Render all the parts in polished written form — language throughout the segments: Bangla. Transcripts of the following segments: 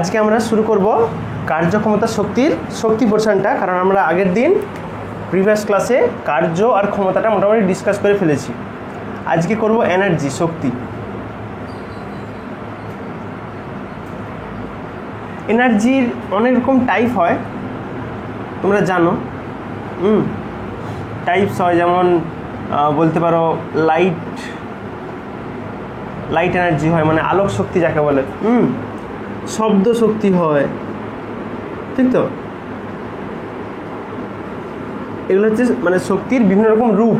আজকে আমরা শুরু করব কার্যক্ষমতা শক্তির শক্তি পোর্শনটা, কারণ আমরা আগের দিন প্রিভিয়াস ক্লাসে কার্য আর ক্ষমতাটা মোটামুটি ডিসকাস করে ফেলেছি। আজকে করব এনার্জি, শক্তি। এনার্জির অনেক রকম টাইপ হয়, তোমরা জানো। টাইপস হয়, যেমন বলতে পারো লাইট এনার্জি হয়, মানে আলোক শক্তি যাকে বলে। শব্দ শক্তি হয়, ঠিক তো? এগুলো হচ্ছে মানে শক্তির বিভিন্ন রকম রূপ,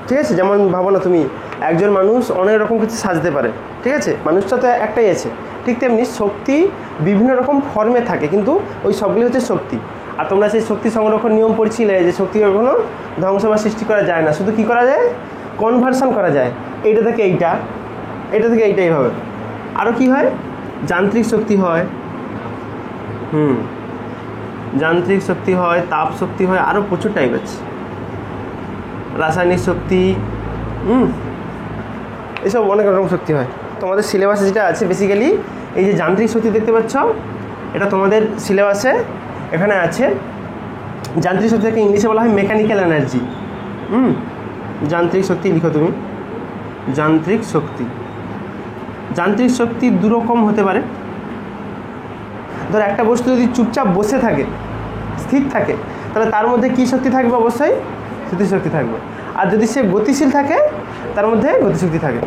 ঠিক আছে? যেমন ভাবো না তুমি, একজন মানুষ অনেক রকম কিছু সাজতে পারে, ঠিক আছে? মানুষটা তো একটাই আছে, ঠিক তেমনি শক্তি বিভিন্ন রকম ফর্মে থাকে, কিন্তু ওই সবগুলি হচ্ছে শক্তি। আর তোমরা সেই শক্তি সংরক্ষণ নিয়ম পড়ছিলে যে শক্তি কখনো ধ্বংস বা সৃষ্টি করা যায় না, শুধু কী করা যায়? কনভার্সন করা যায়, এইটা থেকে এইটা, এটা থেকে এইটা, এইভাবে। আরও কি হয়? যান্ত্রিক শক্তি হয়, যান্ত্রিক শক্তি হয়, তাপ শক্তি হয়, আরও প্রচুর টাইপ আছে। রাসায়নিক শক্তি, এসব অনেক রকম শক্তি হয়। তোমাদের সিলেবাসে যেটা আছে বেসিক্যালি এই যে যান্ত্রিক শক্তি দেখতে পাচ্ছ, এটা তোমাদের সিলেবাসে এখানে আছে। যান্ত্রিক শক্তিকে ইংলিশে বলা হয় মেকানিক্যাল এনার্জি। যান্ত্রিক শক্তি লিখো তুমি, যান্ত্রিক শক্তি। যান্ত্রিক শক্তি দুরকম হতে পারে। ধর একটা বস্তু যদি চুপচাপ বসে থাকে, স্থির থাকে, তাহলে তার মধ্যে কী শক্তি থাকবে? অবশ্যই স্থিতিশক্তি থাকবে। আর যদি সে গতিশীল থাকে, তার মধ্যে গতিশক্তি থাকে।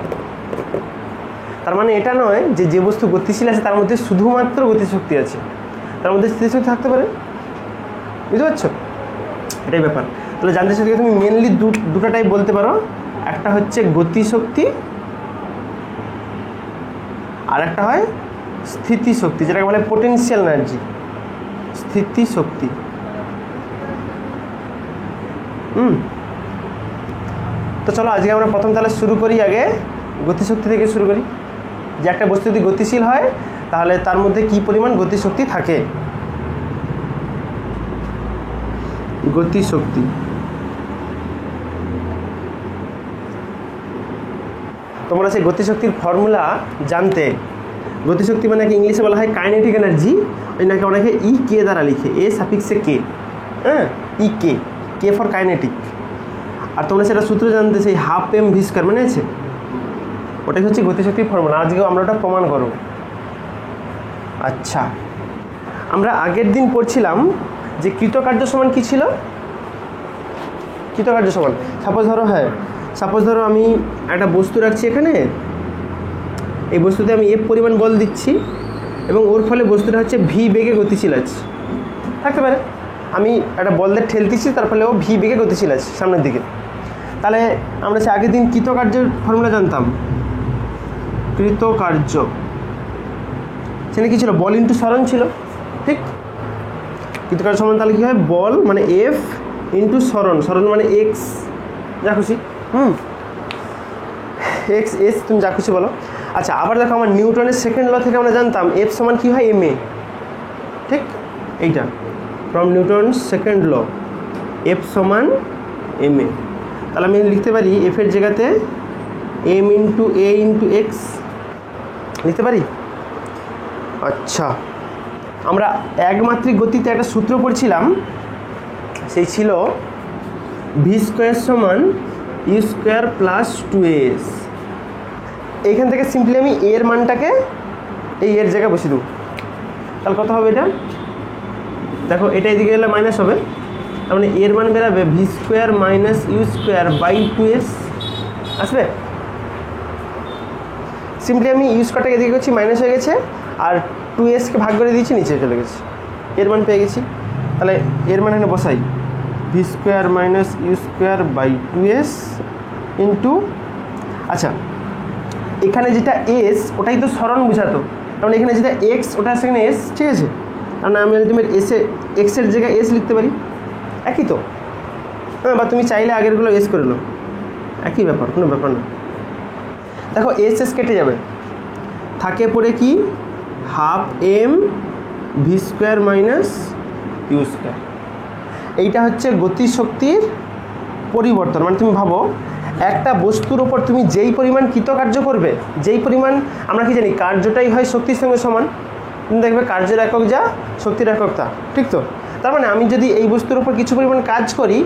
তার মানে এটা নয় যে যে বস্তু গতিশীল আছে তার মধ্যে শুধুমাত্র গতিশক্তি আছে, তার মধ্যে স্থিতিশক্তি থাকতে পারে। বুঝতে পারছো? এটাই ব্যাপার। তাহলে যান্ত্রিক শক্তিকে তুমি মেনলি দুটো টাইপ বলতে পারো। একটা হচ্ছে গতিশক্তি, আর একটা হয় স্থিতিশক্তি, যেটাকে বলে পোটেনশিয়াল এনার্জি। স্থিতিশক্তি। তো চলো আজকে আমরা প্রথম তাহলে শুরু করি, আগে গতিশক্তি থেকে শুরু করি। যে একটা বস্তু যদি গতিশীল হয় তাহলে তার মধ্যে কি পরিমাণ গতিশক্তি থাকে। গতিশক্তি, তোমরা সেই গতিশক্তির ফর্মুলা জানতে। গতিশক্তি মানে কি ইংলিশে বলা হয় কাইনেটিক এনার্জি, ওই নাকি অনেকে কে দ্বারা লিখে, এ সাফিক্সে কে, কে ফর কাইনেটিক। আর তোমরা সেটা সূত্র জানতে, সেই ½ m v² মানে আছে, ওটাই হচ্ছে গতিশক্তির ফর্মুলা। আজকেও আমরা ওটা প্রমাণ করব। আচ্ছা, আমরা আগের দিন পড়ছিলাম যে কৃতকার্য সমান কী ছিল? কৃতকার্য সমান সাপোজ ধরো আমি একটা বস্তু রাখছি এখানে, এই বস্তুতে আমি এফ পরিমাণ বল দিচ্ছি এবং ওর ফলে বস্তুটা হচ্ছে ভি বেগে গতিশীল আছে, থাকতে পারে। আমি একটা বল দিয়ে ঠেলতেছি, তার ফলে ও ভি বেগে গতিশীল আছে সামনের দিকে। তাহলে আমরা সে আগের দিন কৃতকার্যের ফর্মুলা জানতাম। কৃতকার্য সেখানে কী ছিল? বল ইন্টু সরণ ছিল, ঠিক? কৃতকার্য সমান তাহলে কী হয়? বল মানে এফ ইন্টু সরণ, সরণ মানে এক্স, যা খুশি, এক্স এস, তুমি যা খুশি বলো। আচ্ছা, আবার দেখো আমার নিউটনের সেকেন্ড ল থেকে আমরা জানতাম এফ সমান কী হয়? এম এ, ঠিক? এইটা from Newton second law, F সমান এম এ। তাহলে আমি লিখতে পারি এফের জায়গাতে M into A into X লিখতে পারি। আচ্ছা, আমরা একমাত্রিক গতিতে একটা সূত্র পড়ছিলাম, সেই ছিল v² সমান u² প্লাস 2s। এইখান থেকে সিম্পলি আমি এর মানটাকে এই এর জায়গায় বসিয়ে দেবো। তাহলে কত হবে এটা? দেখো, এটা এদিকে গেলে মাইনাস হবে, তার মানে এর মান বেরাবে v² minus u² by 2s আসবে। সিম্পলি আমি u²টাকে এদিকে করছি, মাইনাস হয়ে গেছে, আর 2sকে ভাগ করে দিয়েছি, নিচে চলে গেছে, এর মান পেয়ে গেছি। তাহলে এর মান এখানে বসাই, v² minus u² by 2s into, আচ্ছা এখানে যেটা এস ওটাই তো সরণ বোঝাতো, কারণ এখানে যেটা এক্স ওটা সেখানে এস, ঠিক আছে? কারণ আমি আলটিমেট এক্সের জায়গায় এস লিখতে পারি, একই তো। বা তুমি চাইলে আগেরগুলো এস করে নাও, একই ব্যাপার, কোনো ব্যাপার না। দেখো এস কেটে যাবে, থাকে পড়ে কি ½ m v² মাইনাস u²। এইটা হচ্ছে গতিশক্তির পরিবর্তন। মানে তুমি ভাবো একটা বস্তুর ওপর তুমি যেই পরিমাণ কৃতকার্য করবে, যেই পরিমাণ, আমরা কি জানি কার্যটাই হয় শক্তির সঙ্গে সমান, দেখবে কার্যের একক যা শক্তির একক তা, ঠিক তো? তার মানে আমি যদি এই বস্তুর উপর কিছু পরিমাণ কাজ করি,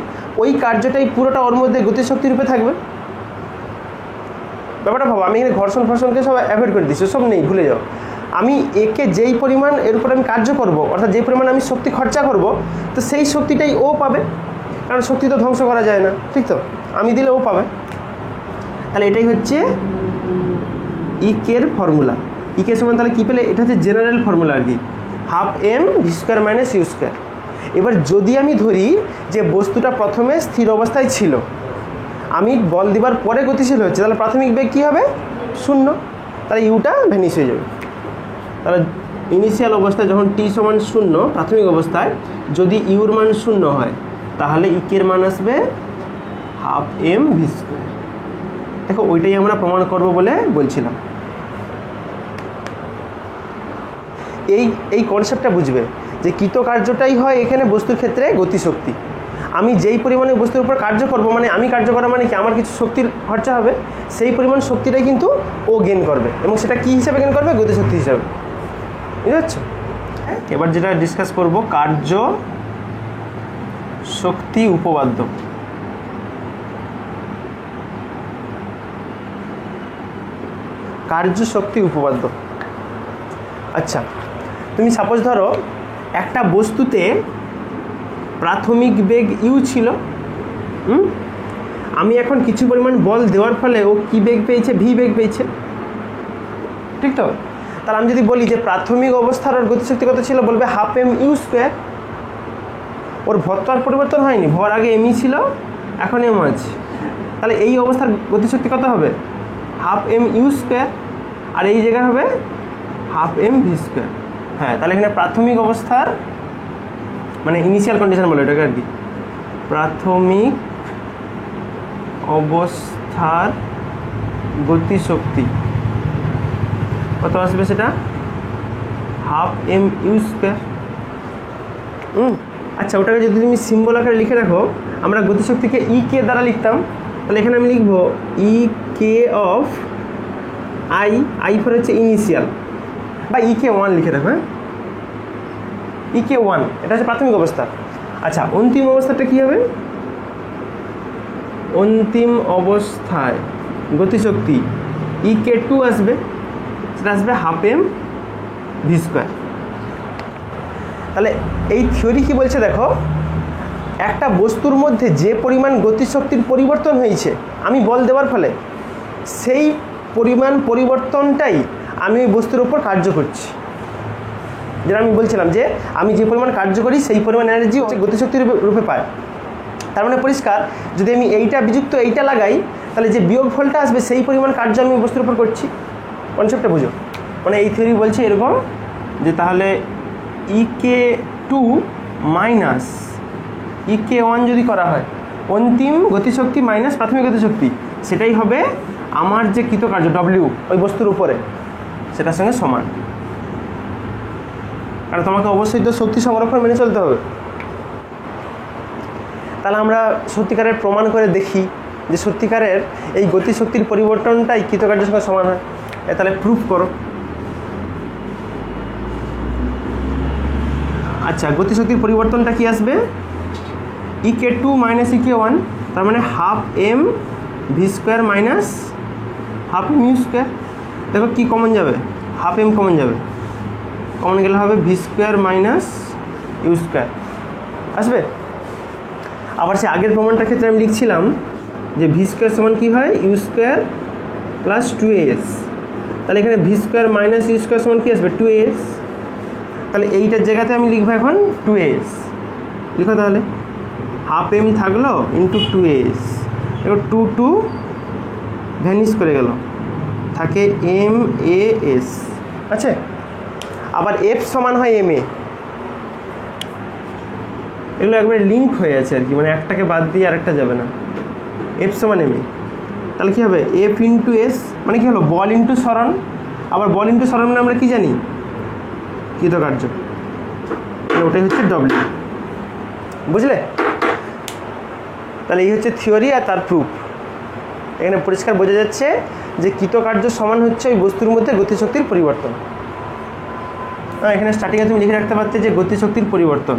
ওই কার্যটাই পুরোটা ওর মধ্যে গতিশক্তি রূপে থাকবে। ব্যাপারটা ভাবো, আমি এখানে ঘর্ষণ ফর্ষণকে সব অ্যাভয়েড করে দিচ্ছি, সব নেই, ভুলে যাও। আমি একে যেই পরিমাণ এর উপর আমি কার্য করব, অর্থাৎ যেই পরিমাণ আমি শক্তি খরচা করব, তো সেই শক্তিটাই ও পাবে, কারণ শক্তি তো ধ্বংস করা যায় না, ঠিক তো? আমি দিলে ও পাবে। তাহলে এটাই হচ্ছে ইকের ফর্মুলা। ইকে সমান তাহলে কী পেলে? এটা হচ্ছে জেনারেল ফর্মুলা আর কি, half M V square minus U square. এবার যদি আমি ধরি যে বস্তুটা প্রথমে স্থির অবস্থায় ছিল, আমি বল দিবার পরে গতিশীল হচ্ছে, তাহলে প্রাথমিক বেগ কী হবে? 0। তাহলে ইউটা ভ্যানিশ হয়ে যাবে। তাহলে ইনিশিয়াল অবস্থায় যখন টি সমান 0, প্রাথমিক অবস্থায় যদি ইউর মান 0 হয়, তাহলে ইকের মান আসবে হাফ এম ভি স্কোয়ার। দেখো ওইটাই আমরা প্রমাণ করব বলে বলছিলাম। এই কনসেপ্টটা বুঝবে যে কৃতকার্যটাই হয় এখানে বস্তুর ক্ষেত্রে গতিশক্তি। আমি যেই পরিমাণে বস্তুর উপর কার্য করব, মানে আমি কার্য করা মানে কি, আমার কিছু শক্তির খরচা হবে, সেই পরিমাণ শক্তিটাই কিন্তু ও গেন করবে, এবং সেটা কী হিসাবে গেন করবে? গতিশক্তি হিসাবে। বুঝতে পারছো? এবার যেটা ডিসকাস করব, কার্য শক্তি উপপাদ্য। কার্য শক্তি উপপাদ্য। আচ্ছা, তুমি সাপোজ ধরো একটা বস্তুতে প্রাথমিক বেগ ইউ ছিল, আমি এখন কিছু পরিমাণ বল দেওয়ার ফলে ও কি বেগ পেয়েছে? ভি বেগ পেয়েছে, ঠিক তো? তাহলে আমি যদি বলি যে প্রাথমিক অবস্থার ওর গতিশক্তি কত ছিল, বলবে হাফ এম ইউ স্কোয়ার। ওর ভর তো আর পরিবর্তন হয়নি, ভর আগে এমই ছিল, এখন এম আছে, তাহলে এই অবস্থার গতিশক্তি কত হবে? হাফ এম ইউ স্কোয়ার, আর এই জায়গায় হবে হাফ এম ভি স্কোয়ার। হ্যাঁ, তাহলে এখানে প্রাথমিক অবস্থার মানে ইনিশিয়াল কন্ডিশন বলে এটাকে আর কি, প্রাথমিক অবস্থার গতিশক্তি কত আসবে? সেটা হাফ এম ইউ স্কোয়ার। আচ্ছা, ওটাকে যদি তুমি সিম্বল আকারে লিখে রাখো, আমরা গতিশক্তিকে ই কে দ্বারা লিখতাম, তাহলে এখানে আমি লিখব ই কে অফ আই। আই ফর হচ্ছে ইনিশিয়াল, বা ই কে 1 লিখে রাখো। হ্যাঁ, ই কে 1 এটা হচ্ছে প্রাথমিক অবস্থা। আচ্ছা, অন্তিম অবস্থাটা কী হবে? অন্তিম অবস্থায় গতিশক্তি ই কে 2 আসবে, সেটা আসবে হাফ এম ভি স্কোয়ার। তাহলে এই থিওরি কি বলছে দেখো, একটা বস্তুর মধ্যে যে পরিমাণ গতিশক্তির পরিবর্তন হয়েছে আমি বল দেওয়ার ফলে, সেই পরিমাণ পরিবর্তনটাই আমি ওই বস্তুর উপর কার্য করছি। যেটা আমি বলছিলাম যে আমি যে পরিমাণ কার্য করি সেই পরিমাণ এনার্জি গতিশক্তির রূপে পায়। তার মানে পরিষ্কার, যদি আমি এইটা বিযুক্ত এইটা লাগাই, তাহলে যে বিয়োগ ফলটা আসবে সেই পরিমাণ কার্য আমি বস্তুর উপর করছি। কনসেপ্টটা বুঝো, মানে এই থিওরি বলছে এরকম যে তাহলে ই কে 2 মাইনাস ই কে 1 যদি করা হয়, অন্তিম গতিশক্তি মাইনাস প্রাথমিক গতিশক্তি, সেটাই হবে আমার যে কৃতকার্য ডব্লিউ ওই বস্তুর উপরে, সেটার সঙ্গে সমান। কারণ তোমাকে অবশ্যই তো শক্তি সংরক্ষণ মেনে চলতে হবে। তাহলে আমরা সত্যিকারের প্রমাণ করে দেখি যে সত্যিকারের এই গতিশক্তির পরিবর্তনটাই কৃতকার্যের সঙ্গে সমান হয়। তাহলে প্রুফ করো। আচ্ছা, গতিশক্তির পরিবর্তনটা কি আসবে? ই কে 2 মাইনাস ই কে 1, তার মানে half M V square minus half M U square. দেখো কি কমন যাবে? হাফ এম কমন যাবে, কমন গেলে হবে V square minus U square আসবে। আবার সে আগের প্রমাণটার ক্ষেত্রে আমি লিখছিলাম যে ভি স্কোয়ার সমান কী হয়? U square plus 2as। তাহলে এখানে V square minus U square সমান কী আসবে? 2as। তাহলে এইটার জায়গাতে আমি লিখবো এখন 2as। লিখো তাহলে, হাফ এম থাকলো ইন্টু 2as, এবার 2 ভ্যানিশ করে গেল, থাকে এম এ এস। আচ্ছা, আবার এফ সমান হয় এম এ। এগুলো একবারে লিঙ্ক হয়ে আছে আর কি, মানে একটাকে বাদ দিয়ে আরেকটা যাবে না। এফ সমান এম এ, তাহলে কী হবে? এফ ইন্টু এস মানে কী হলো? বল ইন্টু সরণ। আবার বল ইন্টু সরণ মানে আমরা কী জানি? কৃতকার্য, ওটাই হচ্ছে ডব্লিউ। বুঝলে? তাহলে এই হচ্ছে থিওরি আর তার প্রুফ। এখানে পরিষ্কার বোঝা যাচ্ছে যে কৃতকার্য সমান হচ্ছে ওই বস্তুর মধ্যে গতিশক্তির পরিবর্তন। এখানে স্টার্টিংয়ে তুমি লিখে রাখতে পারতে যে গতিশক্তির পরিবর্তন,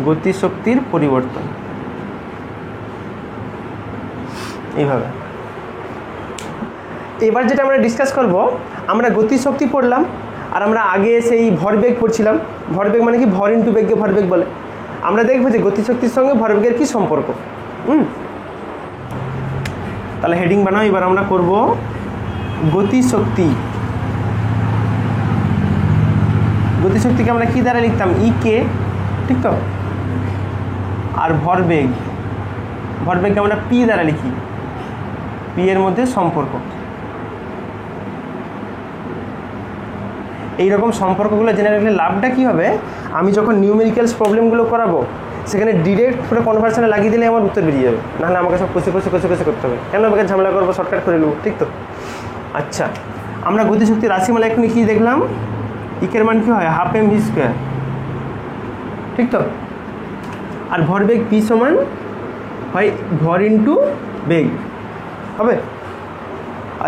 গতিশক্তির পরিবর্তন এইভাবে। এবার যেটা আমরা ডিসকাস করব, আমরা গতিশক্তি পড়লাম আর আমরা আগে সেই ভরবেগ পড়ছিলাম। ভরবেগ মানে কি, ভর ইন্টু বেগকে ভরবেগ বলে। আমরা দেখবো যে গতিশক্তির সঙ্গে ভরবেগের কি সম্পর্ক। তাহলে হেডিং বানাও। এবার আমরা করব গতিশক্তি। গতিশক্তিকে আমরা কি দ্বারা লিখতাম, ই কে, ঠিক তো। আর ভরবেগ, ভরবেগকে আমরা পি দ্বারা লিখি, পি এর মধ্যে সম্পর্ক। এইরকম সম্পর্কগুলো জেনে রাখলে লাভটা কী হবে, আমি যখন নিউমেরিক্যালস প্রবলেমগুলো করাবো সেখানে ডিরেক্ট পুরো কনভার্সনে লাগিয়ে দিলে আমার উত্তর বেরিয়ে যাবে। নাহলে আমাকে সব কষে করতে হবে, কেন আমাকে ঝামেলা করবো, শর্টকাট করে নেবো, ঠিক তো। আচ্ছা, আমরা গতিশক্তি রাশিমালা এখনই কী দেখলাম, ইকের মান কী হয়, হাফ এম ভি স্কোয়ার, ঠিক তো। আর ভরবেগ পি সমান হয় ভর ইন্টু বেগ হবে।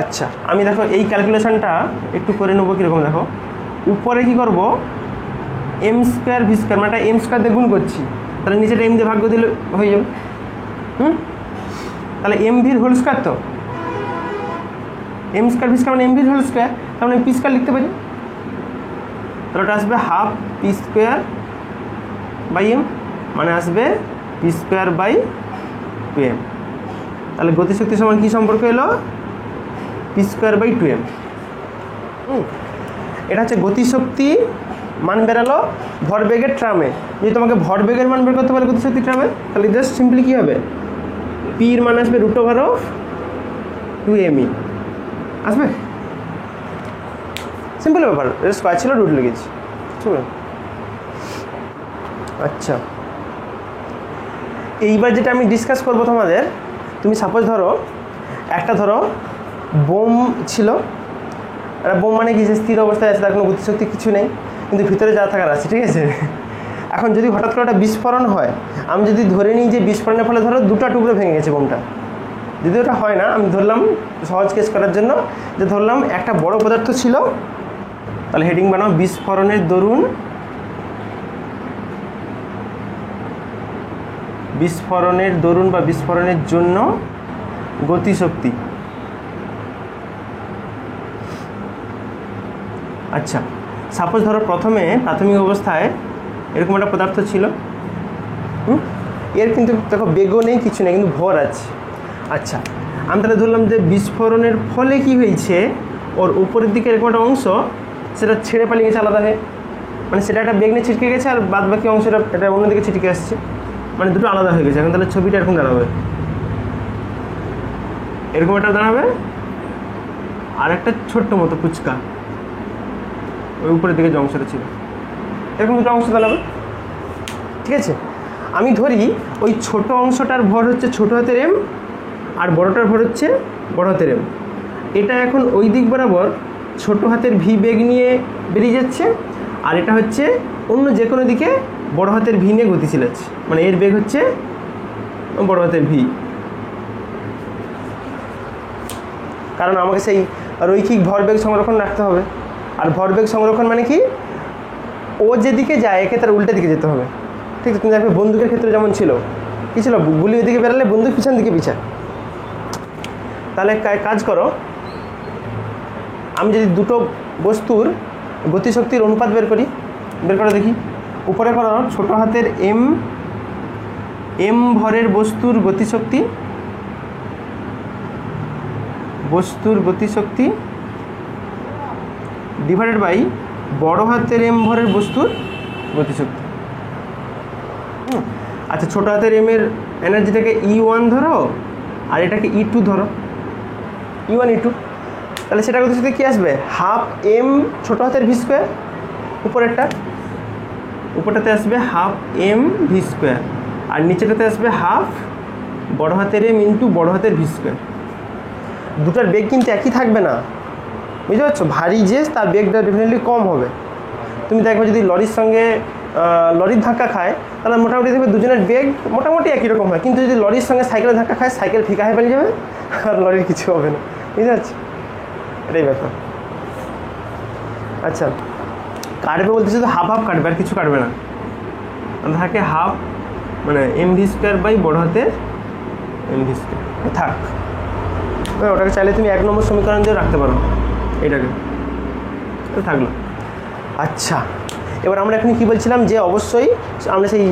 আচ্ছা, আমি দেখো এই ক্যালকুলেশনটা একটু করে নেবো। কীরকম দেখো, উপরে কি করব, এম স্কোয়ার ভি স্কোয়ার, মানে এম স্কোয়ার দিয়ে গুণ করছি, তাহলে নিচেটা এম দিয়ে ভাগ্য দিলে হয়ে যাবে। তাহলে এম ভির হোল স্কোয়ার, তো এম স্কোয়ার ভি স্কোয়ার মানে এম ভির হোল স্কোয়ার, তার মানে পি স্কোয়ার লিখতে পারি। তাহলে ওটা আসবে half P square by M, মানে আসবে পি স্কোয়ার বাই 2m। তাহলে গতিশক্তি সমান কী সম্পর্ক এলো, পি স্কোয়ার বাই 2m। এটা হচ্ছে গতিশক্তি মান বেরালো ভরবেগের ট্রামে। যদি তোমাকে ভরবেগের মান বের করতে পারে গতিশক্তি ট্রামে, তাহলে জাস্ট সিম্পলি কী হবে, পির মান আসবে √2m আসবে। সিম্পল ব্যাপার, এটা স্কোয়ার ছিল, রুট লেগেছি, ঠিক আছে। আচ্ছা, এইবার যেটা আমি ডিসকাস করবো তোমাদের, তুমি সাপোজ ধরো একটা বোম ছিল। একটা বোম মানে কি, যে স্থির অবস্থায় আছে, তার কোনো গতিশক্তি কিছু নেই, কিন্তু ভিতরে যা থাকার আছে, ঠিক আছে। এখন যদি হঠাৎ করে একটা বিস্ফোরণ হয়, আমি যদি ধরে নিই যে বিস্ফোরণের ফলে ধরো দুটো টুকরো ভেঙে গেছে বোমটা, যদি ওটা হয় না, আমি ধরলাম সহজ কেস করার জন্য যে ধরলাম একটা বড় পদার্থ ছিল। তাহলে হেডিং বানাও, বিস্ফোরণের দরুন, বিস্ফোরণের দরুন বা বিস্ফোরণের জন্য গতিশক্তি। আচ্ছা, সাপোজ ধরো প্রথমে প্রাথমিক অবস্থায় এরকম একটা পদার্থ ছিল, এর কিন্তু দেখো বেগও নেই, কিছু নেই, কিন্তু ভর আছে। আচ্ছা, আমি তাহলে ধরলাম যে বিস্ফোরণের ফলে কি হয়েছে, ওর উপরের দিকে এরকম একটা অংশ সেটা ছেড়ে পালিয়ে গেছে আলাদা হয়ে, মানে সেটা একটা বেগ নিয়ে ছিটকে গেছে, আর বাদ বাকি অংশটা এটা অন্যদিকে ছিটকে আসছে, মানে দুটো আলাদা হয়ে গেছে। এখন তাহলে ছবিটা এরকম দাঁড়াবে, এরকম একটা দাঁড়াবে, আর একটা ছোট্ট মতো ফুচকা ওই উপরের দিকে যে অংশটা ছিল, এরকম দুটো অংশ দাঁড়াবে, ঠিক আছে। আমি ধরি ওই ছোট অংশটার ভর হচ্ছে ছোট হাতের এম, আর বড়টার ভর হচ্ছে বড় হাতের এম। এটা এখন ওই দিক বরাবর ছোট হাতের ভি বেগ নিয়ে বেরিয়ে যাচ্ছে, আর এটা হচ্ছে অন্য যে কোনো দিকে বড় হাতের ভি নিয়ে গতিশীল আছে, মানে এর বেগ হচ্ছে বড় হাতের ভি। কারণ আমাকে সেই রৈখিক ভরবেগ সংরক্ষণ রাখতে হবে, আর ভরবেগ সংরক্ষণ মানে কি, ও যেদিকে যায় একে তার উল্টা দিকে যেতে হবে, ঠিক আছে। তুমি দেখবে বন্দুকের ক্ষেত্রে যেমন ছিল, কী ছিল, গুলি ওইদিকে বেরালে বন্দুক পিছন দিকে পিছা। তাহলে কাজ করো, আমি যদি দুটো বস্তুর গতিশক্তির অনুপাত বের করে দেখি। উপরে করো ছোট হাতের এম ভরের বস্তুর গতিশক্তি ডিভাইডেড বাই বড় হাতের এম ভরের বস্তুর গতিশক্তি। আচ্ছা, ছোট হাতের এম এর এনার্জিটাকে E1 ধরো, আর এটাকে E2 ধরো, E1 E2। তাহলে সেটা গতিশক্তি কী আসবে, হাফ এম ছোট হাতের ভি স্কোয়ার, উপরটাতে আসবে হাফ এম ভি স্কোয়ার, আর নিচেটাতে আসবে হাফ বড় হাতের এম ইন্টু বড় হাতের ভি স্কোয়ার। দুটার বেগ কিন্তু একই থাকবে না, বুঝতে পারছো। ভারী যে তার বেগটা ডেফিনেটলি কম হবে। তুমি দেখবে যদি লরির ধাক্কা খায়, তাহলে মোটামুটি দেখবে দুজনের বেগ মোটামুটি একই রকম হয়, কিন্তু যদি লরির সঙ্গে সাইকেলের ধাক্কা খায়, সাইকেল ফিকা হয়ে পালিয়ে যাবে, আর লরির কিছু হবে না, বুঝতে পারছি। এটাই ব্যাপার। আচ্ছা, কাটবে বলতে শুধু হাফ হাফ কাটবে, আর কিছু কাটবে না। থাকে হাফ মানে mv² বাই বড় হাতের mv², থাক। ওটাকে চাইলে তুমি 1 নম্বর সমীকরণ দিয়ে রাখতে পারো, এটাকে তো থাকলো। আচ্ছা, এবার আমরা এখানে কী বলছিলাম যে অবশ্যই আমরা সেই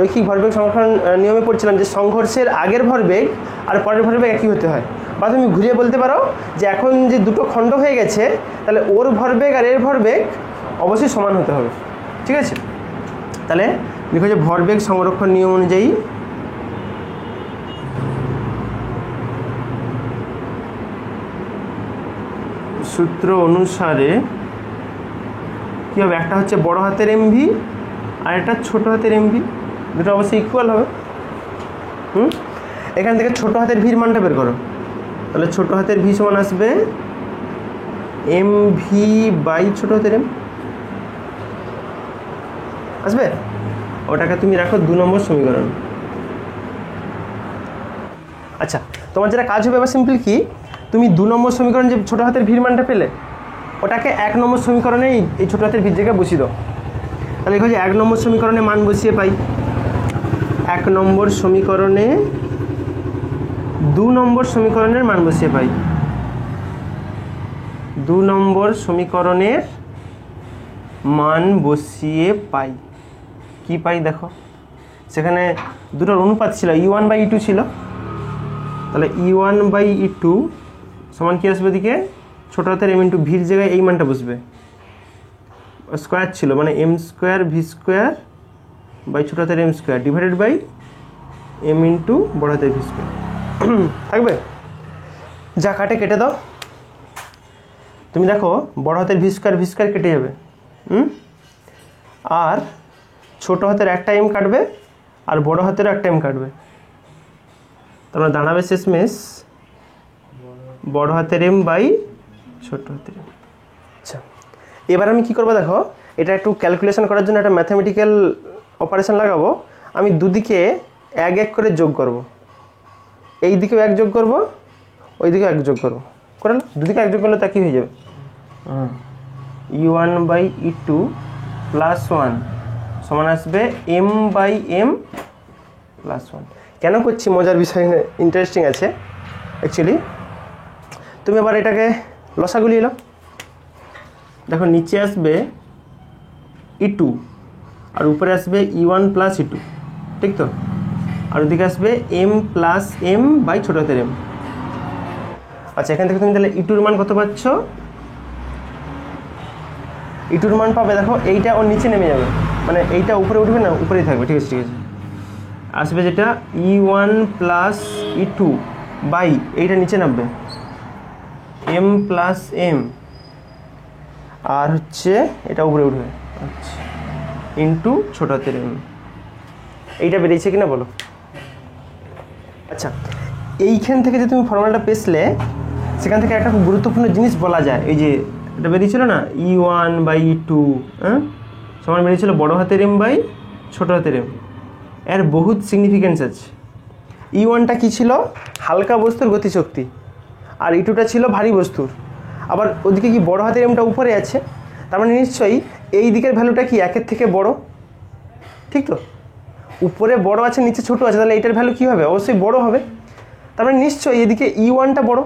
রৈখিক ভরবেগ সংরক্ষণ নিয়মে পড়ছিলাম যে সংঘর্ষের আগের ভরবেগ আর পরের ভরবেগ একই হতে হয়। বা তুমি ঘুরিয়ে বলতে পারো যে এখন যে দুটো খণ্ড হয়ে গেছে, তাহলে ওর ভরবেগ আর এর ভরবেগ অবশ্যই সমান হতে হবে। ঠিক আছে, তাহলে দেখো যে ভরবেগ সংরক্ষণ নিয়ম অনুযায়ী সূত্র অনুসারে কী হবে, একটা হচ্ছে বড় হাতের এমভি আর একটা ছোট হাতের এমভি, দুটো অবশ্যই ইকুয়াল হবে। এখান থেকে ছোট হাতের ভির মানটা বের করো, তাহলে ছোট হাতের ভি সমান আসবে এমভি বাই ছোট হাতের এম আসবে। ওটাকে তুমি রাখো 2 নম্বর সমীকরণ। আচ্ছা, তোমার যেটা কাজ হবে এবার সিম্পল কি, তুমি 2 নম্বর সমীকরণ যে ছোট হাতের ভির মানটা পেলে ওটাকে 1 নম্বর সমীকরণে এই ছোট হাতের ভির জায়গায় বসিয়ে দাও। তাহলে দেখো যে 1 নম্বর সমীকরণে মান বসিয়ে পাই 1 নম্বর সমীকরণে 2 নম্বর সমীকরণের মান বসিয়ে পাই 2 নম্বর সমীকরণের মান বসিয়ে পাই কি পাই দেখো, সেখানে দুটোর অনুপাত ছিল E1 বাই E2 ছিল। তাহলে E1 বাই E2 সমান কি আসবে, দিকে ছোট হাতের m ইন্টু ভির জায়গায় এই মানটা বসবে, স্কোয়ার ছিল মানে m² v² বাই ছোট হাতের m² divided by m into বড় হাতের v² থাকবে। যা কাটে কেটে দাও, তুমি দেখো বড় হাতের v² কেটে যাবে, আর ছোট হাতের একটা m কাটবে আর বড় হাতের একটা m কাটবে, তোমরা দাঁড়াবে শেষমেশ বড় হাতের m বাই ছোট হাতের m। আচ্ছা, এবার আমি কি করবো দেখো, এটা একটু ক্যালকুলেশন করার জন্য একটা ম্যাথামেটিক্যাল অপারেশন লাগাবো। আমি দুদিকে 1 করে যোগ করব, এই দিকেও 1 যোগ করব, ওই দিকেও 1 যোগ করব, করলাম দুদিকে 1 যোগ করলে তা কি হয়ে যাবে, E1 বাই E2 প্লাস 1 সমান আসবে m বাই m প্লাস 1। কেন করছি মজার বিষয়, ইন্টারেস্টিং আছে অ্যাকচুয়ালি। তুমি এবার এটাকে লসাগু নিয়ে নাও, দেখো নিচে আসবে E2 আর উপরে আসবে E1 প্লাস E2, ঠিক তো, আর ওদিকে আসবে m প্লাস m বাই ছোট হাতের m। আচ্ছা, এখান থেকে তুমি তাহলে E2 মান কত পাচ্ছ, E2 মান পাবে দেখো এইটা ওর নিচে নেমে যাবে, মানে এইটা উপরে উঠবে না, উপরেই থাকবে। ঠিক আছে, ঠিক আছে, আসবে যেটা E1 প্লাস E2 বাই এইটা নিচে নামবে m প্লাস m, আর হচ্ছে এটা উপরে উঠবে আচ্ছা ইন্টু ছোট হাতের m। এইটা বেরিয়েছে কিনা বলো। আচ্ছা, এইখান থেকে যে তুমি ফর্মুলাটা পেছলে সেখান থেকে একটা খুব গুরুত্বপূর্ণ জিনিস বলা যায়, এই যে এটা বেরিয়েছিল না E1 বাই E2 সমান বেরিয়েছিল বড় হাতের m বাই ছোট হাতের m। এর বহুত সিগনিফিকেন্স আছে। E1টা কী ছিল, হালকা বস্তুর গতিশক্তি, আর E2টা ছিল ভারী বস্তুর। আবার ওদিকে কি বড় হাতের mটা উপরে আছে, তার মানে নিশ্চয়ই এই দিকের ভ্যালুটা কি 1-এর থেকে বড়, ঠিক তো, উপরে বড় আছে নিচে ছোট আছে, তাহলে এইটার ভ্যালু কী হবে, অবশ্যই বড় হবে। তার মানে নিশ্চয়ই এদিকে E1টা বড়,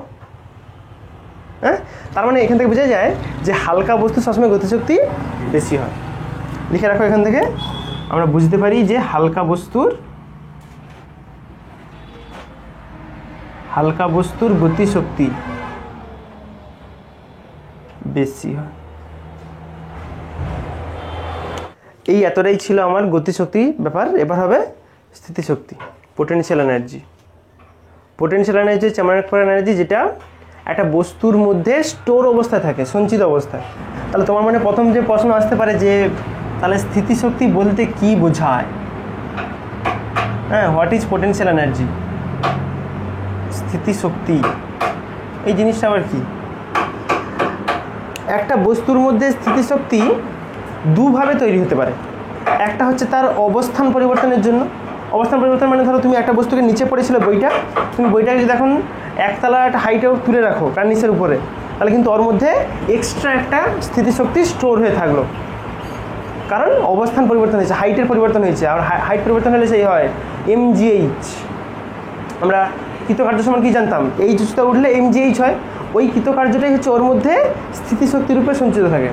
তার মানে এখান থেকে বোঝা যায় যে হালকা বস্তু সবসময় গতিশক্তি বেশি হয়। লিখে রাখো, এখান থেকে আমরা বুঝতে পারি যে হালকা বস্তুর গতিশক্তি বেশি হয়। এই এতটাই ছিল আমার গতিশক্তি ব্যাপার। এবার হবে স্থিতিশক্তি, পোটেনশিয়াল এনার্জি। পোটেনশিয়াল এনার্জি হচ্ছে এমন একটা এনার্জি যেটা একটা বস্তুর মধ্যে স্টোর অবস্থায় থাকে, সঞ্চিত অবস্থায়। তাহলে তোমার মানে প্রথম যে প্রশ্ন আসতে পারে যে তাহলে স্থিতিশক্তি বলতে কি বোঝায়, হোয়াট ইজ পোটেনশিয়াল এনার্জি, স্থিতিশক্তি এই জিনিসটা আবার কি। একটা বস্তুর মধ্যে স্থিতিশক্তি দুভাবে তৈরি হতে পারে। একটা হচ্ছে তার অবস্থান পরিবর্তনের জন্য। অবস্থান পরিবর্তন মানে ধরো তুমি একটা বস্তুকে নিচে পড়েছিল বইটা, তুমি বইটাকে যদি এখন একতলা একটা হাইটেও তুলে রাখো কার নিচের উপরে, তাহলে কিন্তু ওর মধ্যে এক্সট্রা একটা স্থিতিশক্তি স্টোর হয়ে থাকলো, কারণ অবস্থান পরিবর্তন হয়েছে, হাইটের পরিবর্তন হয়েছে। আর হাইট পরিবর্তন হলে সেই হয় mgh। আমরা কৃতকার্য সমান কি জানতাম, এই উচ্চতা উঠলে mgh হয়, ওই কৃতকার্যটাই হচ্ছে ওর মধ্যে স্থিতিশক্তি রূপে সঞ্চিত থাকে।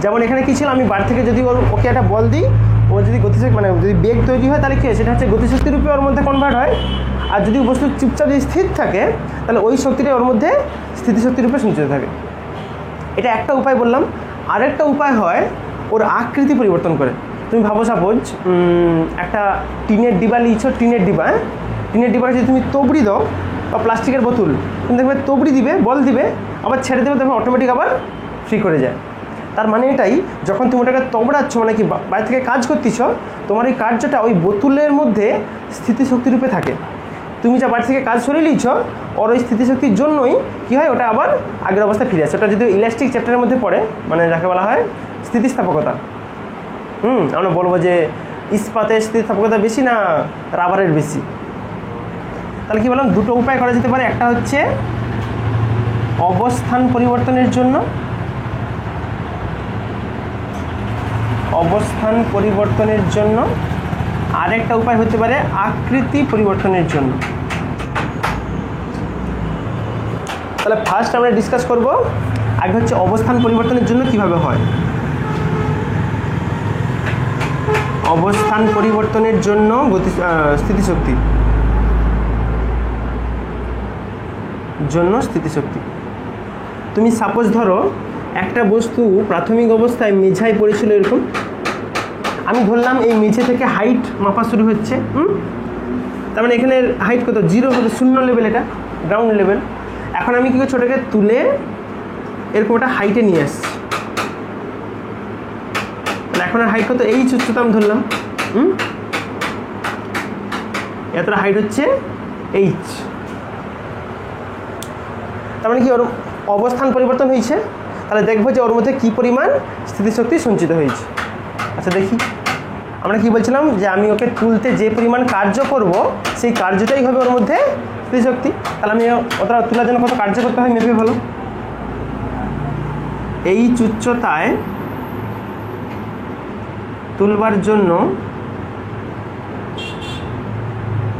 যেমন এখানে কি ছিল, আমি বার থেকে যদি ওকে একটা বল দিই, ও যদি গতিশক্তি মানে যদি বেগ তৈরি হয় তাহলে কি হয়, সেটা হচ্ছে গতিশক্তি রূপে ওর মধ্যে কনভার্ট হয়। আর যদি বস্তু চুপচাপ যদি স্থির থাকে তাহলে ওই শক্তিটাই ওর মধ্যে স্থিতিশক্তি রূপে সঞ্চিত থাকে। এটা একটা উপায় বললাম। আরেকটা উপায় হয় ওর আকৃতি পরিবর্তন করে। তুমি ভাবো সাপোজ একটা টিনের ডিবা নিয়েছো, টিনের ডিবা, টিনের ডিবাটা যদি তুমি তবড়ি দাও বা প্লাস্টিকের বোতল, তুমি দেখবে তবড়ি দিবে, বল দিবে, আবার ছেড়ে দেবে, দেখবে অটোমেটিক আবার ফ্রি করে যায়। তার মানে এটাই, যখন তুমি ওটাকে তবড়াচ্ছ মানে কি বাইরে থেকে কাজ করতেছ, তোমার ওই কার্যটা ওই বোতলের মধ্যে স্থিতিশক্তি রূপে থাকে। তুমি যা বাড়ি থেকে কাজ সরিয়ে নিচ্ছ, ওর ওই স্থিতিশক্তির জন্যই কী হয়, ওটা আবার আগের অবস্থায় ফিরে আসে। ওটা যদি ইলাস্টিক চ্যাপ্টারের মধ্যে পড়ে, মানে যাকে বলা হয় স্থিতিস্থাপকতা। আমরা বলবো যে ইস্পাতের স্থিতিস্থাপকতা বেশি না রাবারের বেশি। তাহলে কি বললাম, দুটো উপায় করা যেতে পারে। একটা হচ্ছে অবস্থান পরিবর্তনের জন্য, অবস্থান পরিবর্তনের জন্য, আরেকটা উপায় হতে পারে আকৃতি পরিবর্তনের জন্য। তাহলে ফার্স্ট আমরা ডিসকাস করব, আগে হচ্ছে অবস্থান পরিবর্তনের জন্য কিভাবে হয়। অবস্থান পরিবর্তনের জন্য স্থিতিশক্তি তুমি সাপোজ ধরো একটা বস্তু প্রাথমিক অবস্থায় মেঝায় পড়েছিল এরকম, আমি ধরলাম এই মেঝে থেকে হাইট মাপা শুরু হচ্ছে। তার মানে এখানে হাইট কত, 0 হলো, 0 লেভেল, এটা গ্রাউন্ড লেভেল। এখন আমি কি করছি, ওটাকে তুলে এরকম একটা হাইটে নিয়ে আসছি। এখন আর হাইট কত, এই উচ্চতা আমি ধরলাম, এতটা হাইট হচ্ছে h। তার মানে কি ওর অবস্থান পরিবর্তন হয়েছে। তাহলে দেখবো যে ওর মধ্যে কী পরিমাণ স্থিতিশক্তি সঞ্চিত হয়েছে। আচ্ছা দেখি, আমরা কি বলছিলাম যে আমি ওকে তুলতে যে পরিমাণ কার্য করব, সেই কার্যটাই হবে ওর মধ্যে স্থিতিশক্তি। তাহলে আমি ওটা তোলার জন্য কত কার্য করতে হয় মেপে ভালো। এই উচ্চতায় তুলবার জন্য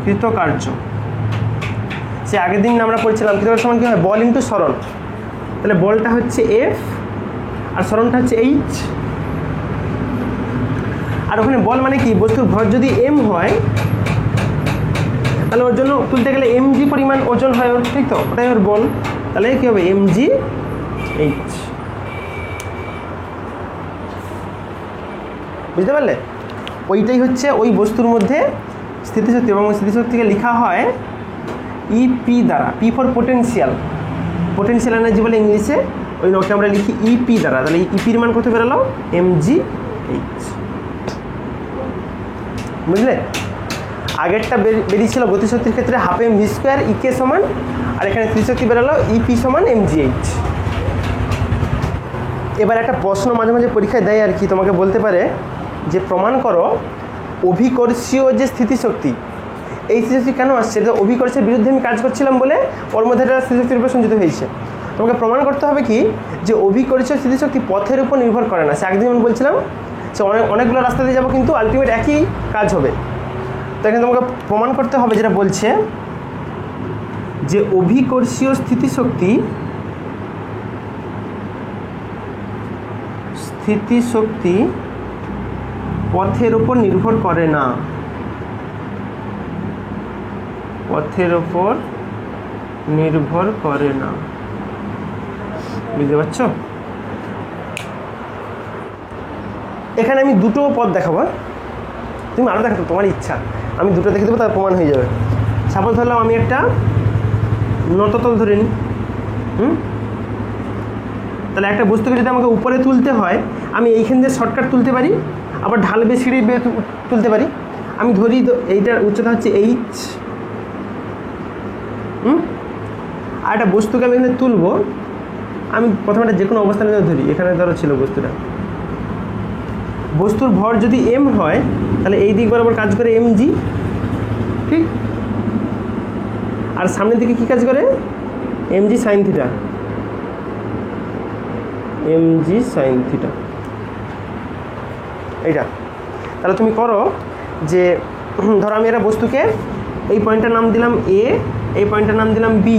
কৃতকার্য, সে আগের দিন আমরা পড়ছিলাম কৃতকার্য সমান কী হয়, বল ইন্টু সরণ। তাহলে বলটা হচ্ছে F আর সরণটা হচ্ছে H। আর ওখানে বল মানে কি, বস্তুর ভর যদি m হয় তাহলে ওর জন্য তুলতে গেলে mg পরিমাণ ওজন হয় ওর, ঠিক তো, ওটাই ওর বল। তাহলে কী হবে, mgh। বুঝতে পারলে, ওইটাই হচ্ছে ওই বস্তুর মধ্যে স্থিতিশক্তি, এবং স্থিতিশক্তিকে লেখা হয় EP দ্বারা, P for potential, potential energy বলে ইংলিশে, ওই নোটে আমরা লিখি EP দ্বারা। তাহলে ইপির মান কত বেরোলো, mgh। বুঝলে, আগেরটা বেরিয়েছিল গতিশক্তির ক্ষেত্রে ½ m v² EK সমান, আর এখানে স্থিতিশক্তি বেরোলো EP সমান mgh। এবার একটা প্রশ্ন মাঝে মাঝে পরীক্ষায় দেয় আর কি, তোমাকে বলতে পারে যে প্রমাণ করো অভিকর্ষীয় যে স্থিতিশক্তি, এই স্থিতিশক্তি কেন আসছে, এটা অভিকর্ষের বিরুদ্ধে আমি কাজ করছিলাম বলে ওর মধ্যে একটা স্থিতিশক্তির উপর সঞ্চিত হয়েছে। তোমাকে প্রমাণ করতে হবে কি, যে অভিকর্ষীয় স্থিতিশক্তি পথের উপর নির্ভর করে না। সে একদিন আমি বলছিলাম সে অনেকগুলো রাস্তা দিয়ে যাবো, কিন্তু আলটিমেট একই কাজ হবে। তো এখানে তোমাকে প্রমাণ করতে হবে, যেটা বলছে যে অভিকর্ষীয় স্থিতিশক্তি পথের উপর নির্ভর করে না, পথের উপর নির্ভর করে না। বুঝতে পারছো, এখানে আমি দুটো পথ দেখাবো, তুমি আরও দেখাতো তোমার ইচ্ছা, আমি দুটো দেখে দেবো, তার প্রমাণ হয়ে যাবে। সাপোজ ধরলাম আমি একটা নততল ধরে নিই, তাহলে একটা বস্তুকে যদি আমাকে উপরে তুলতে হয়, আমি এইখান দিয়ে শর্টকাট তুলতে পারি, আবার ঢাল বেয়ে সিঁড়ি বেয়ে তুলতে পারি। আমি ধরি এইটার উচ্চতা হচ্ছে h, আর একটা বস্তুকে আমি এখানে তুলবো, আমি প্রথমে একটা যে কোনো অবস্থানে ধরি, এখানে ধরো ছিল বস্তুটা, বস্তুর ভর যদি m হয় তাহলে এই দিক বরাবর কাজ করে mg, ঠিক, আর সামনের দিকে কী কাজ করে, mg sin θ। mg sin theta. এইটা তাহলে তুমি করো যে ধরো আমি একটা বস্তুকে এই পয়েন্টটার নাম দিলাম এ, এই পয়েন্টটার নাম দিলাম বি,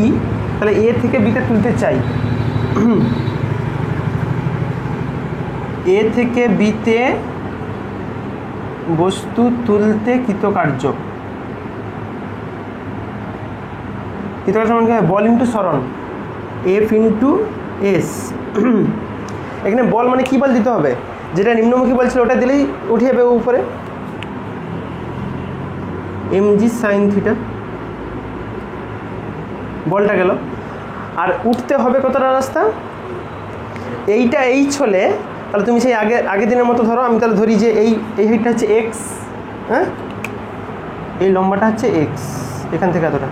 তাহলে এ থেকে বিটা তুলতে চাই, এ থেকে বিতে বস্তু তুলতে কৃতকার্য মানে বল ইন্টু সরণ, এফ ইন্টু এস। এখানে বল মানে কি বল দিতে হবে, যেটা নিম্নমুখী বল ছিল ওটা দিলেই উঠে যাবে উপরে, mg sin থিটা বলটা গেল। আর উঠতে হবে কতটা রাস্তা, এইটা এইচ হলে তাহলে তুমি সেই আগের দিনের মতো ধরো, আমি তাহলে ধরি যে এই হাইটটা হচ্ছে এক্স, হ্যাঁ এই লম্বাটা হচ্ছে এক্স, এখান থেকে এতটা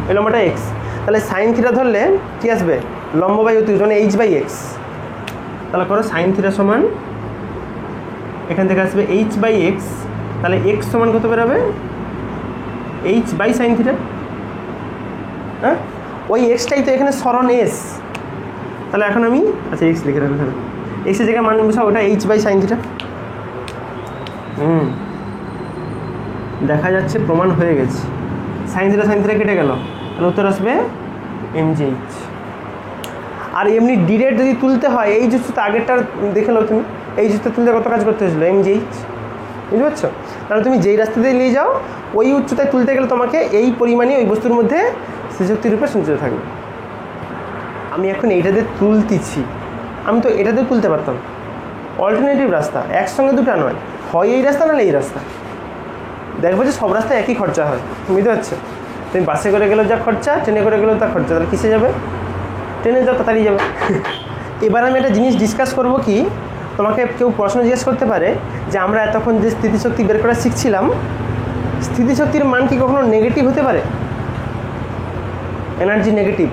এই লম্বাটা এক্স, তাহলে সাইন থিটা ধরলে কি আসবে, লম্ব বাই অতিভুজ মানে এইচ বাই এক্স। তাহলে করো সাইন থিটা সমান এখান থেকে আসবে এইচ বাই এক্স, তাহলে এক্স সমান কত বেরোবে, এইচ বাই সাইন থিটা। হ্যাঁ ওই এক্সটাই তো এখানে সরণ এস, তাহলে এখন আমি আচ্ছা এক্স লিখে রাখবো, এখানে এক্সের জায়গায় মান বসাও, ওটা এইচ বাই সাইন থিটা। দেখা যাচ্ছে প্রমাণ হয়ে গেছে, সাইন থিটা কেটে গেল, তাহলে উত্তর আসবে mg h। আর এমনি ডিরেক্ট যদি তুলতে হয় এই উচ্চতা আগেরটার দেখে লো তুমি, এই উচ্চতা তুলতে কত কাজ করতে হয়েছিল, mg h, বুঝতে পারছো? তাহলে তুমি যেই রাস্তা দিয়ে নিয়ে যাও ওই উচ্চতায় তুলতে গেলে তোমাকে এই পরিমাণে ওই বস্তুর মধ্যে স্থিতিশক্তির রূপে সঞ্চিত থাকবে। আমি এখন এইটাতে তুলতেছি, আমি তো এটাতে তুলতে পারতাম, অল্টারনেটিভ রাস্তা, একসঙ্গে দুটো নয়, হয় এই রাস্তা নাহলে এই রাস্তা। দেখবো যে সব রাস্তায় একই খরচা হয়, বুঝতে পারছো? তুমি বাসে করে গেলেও যা খরচা, ট্রেনে করে গেলেও তা খরচা, তাহলে কিসে যাবে, ট্রেনে যাও তাড়াতাড়ি যাবে। এবার আমি একটা জিনিস ডিসকাস করব কি, তোমাকে কেউ প্রশ্ন জিজ্ঞেস করতে পারে যে আমরা এতক্ষণ যে স্থিতিশক্তি বের করা শিখছিলাম, স্থিতিশক্তির মান কি কখনো নেগেটিভ হতে পারে, এনার্জি নেগেটিভ,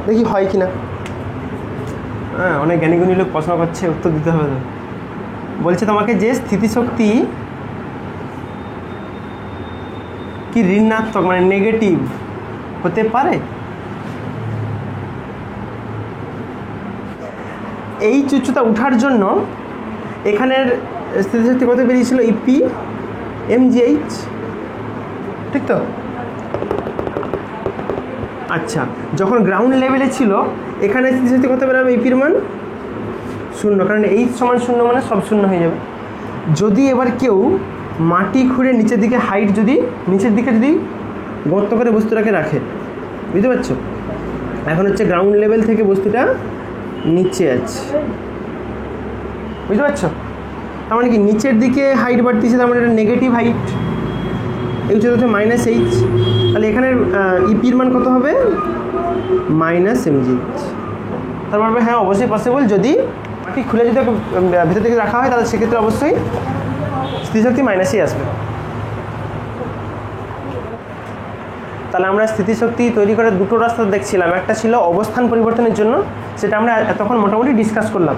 দেখি হয় কি না। হ্যাঁ অনেক জ্ঞানীগুণী লোক প্রশ্ন করছে, উত্তর দিতে হবে তো। বলছে তোমাকে যে স্থিতিশক্তি কি ঋণাত্মক মানে নেগেটিভ হতে পারে, এই উচ্চতা উঠার জন্য এখানের স্থিতিশক্তি কত বেরিয়েছিল, ইপি mg h, ঠিক তো? আচ্ছা যখন গ্রাউন্ড লেভেলে ছিল এখানে স্থিতিশক্তি কত বেরোবে, ইপির মান 0, কারণ h সমান 0 মানে সব 0 হয়ে যাবে। যদি এবার কেউ মাটি খুঁড়ে নিচের দিকে হাইট যদি নিচের দিকে যদি গর্ত করে বস্তুটাকে রাখে, বুঝতে পারছো? এখন হচ্ছে গ্রাউন্ড লেভেল থেকে বস্তুটা নিচে আছে, বুঝতে পারছো? তার মানে কি নিচের দিকে হাইট বাড়তেছে, তার মানে এটা নেগেটিভ হাইট, এই উচ্চতা হচ্ছে -h, তাহলে এখানে ইপির মান কত হবে, -mg h। তার মানে হ্যাঁ অবশ্যই পসিবল, যদি মাটি খুলে যদি ভেতর দিকে রাখা হয় তাহলে সেক্ষেত্রে অবশ্যই স্থিতিশক্তি মাইনাসই আসবে। তাহলে আমরা স্থিতিশক্তি তৈরি করার দুটো রাস্তা দেখছিলাম, একটা ছিল অবস্থান পরিবর্তনের জন্য, সেটা আমরা এতক্ষণ মোটামুটি ডিসকাস করলাম।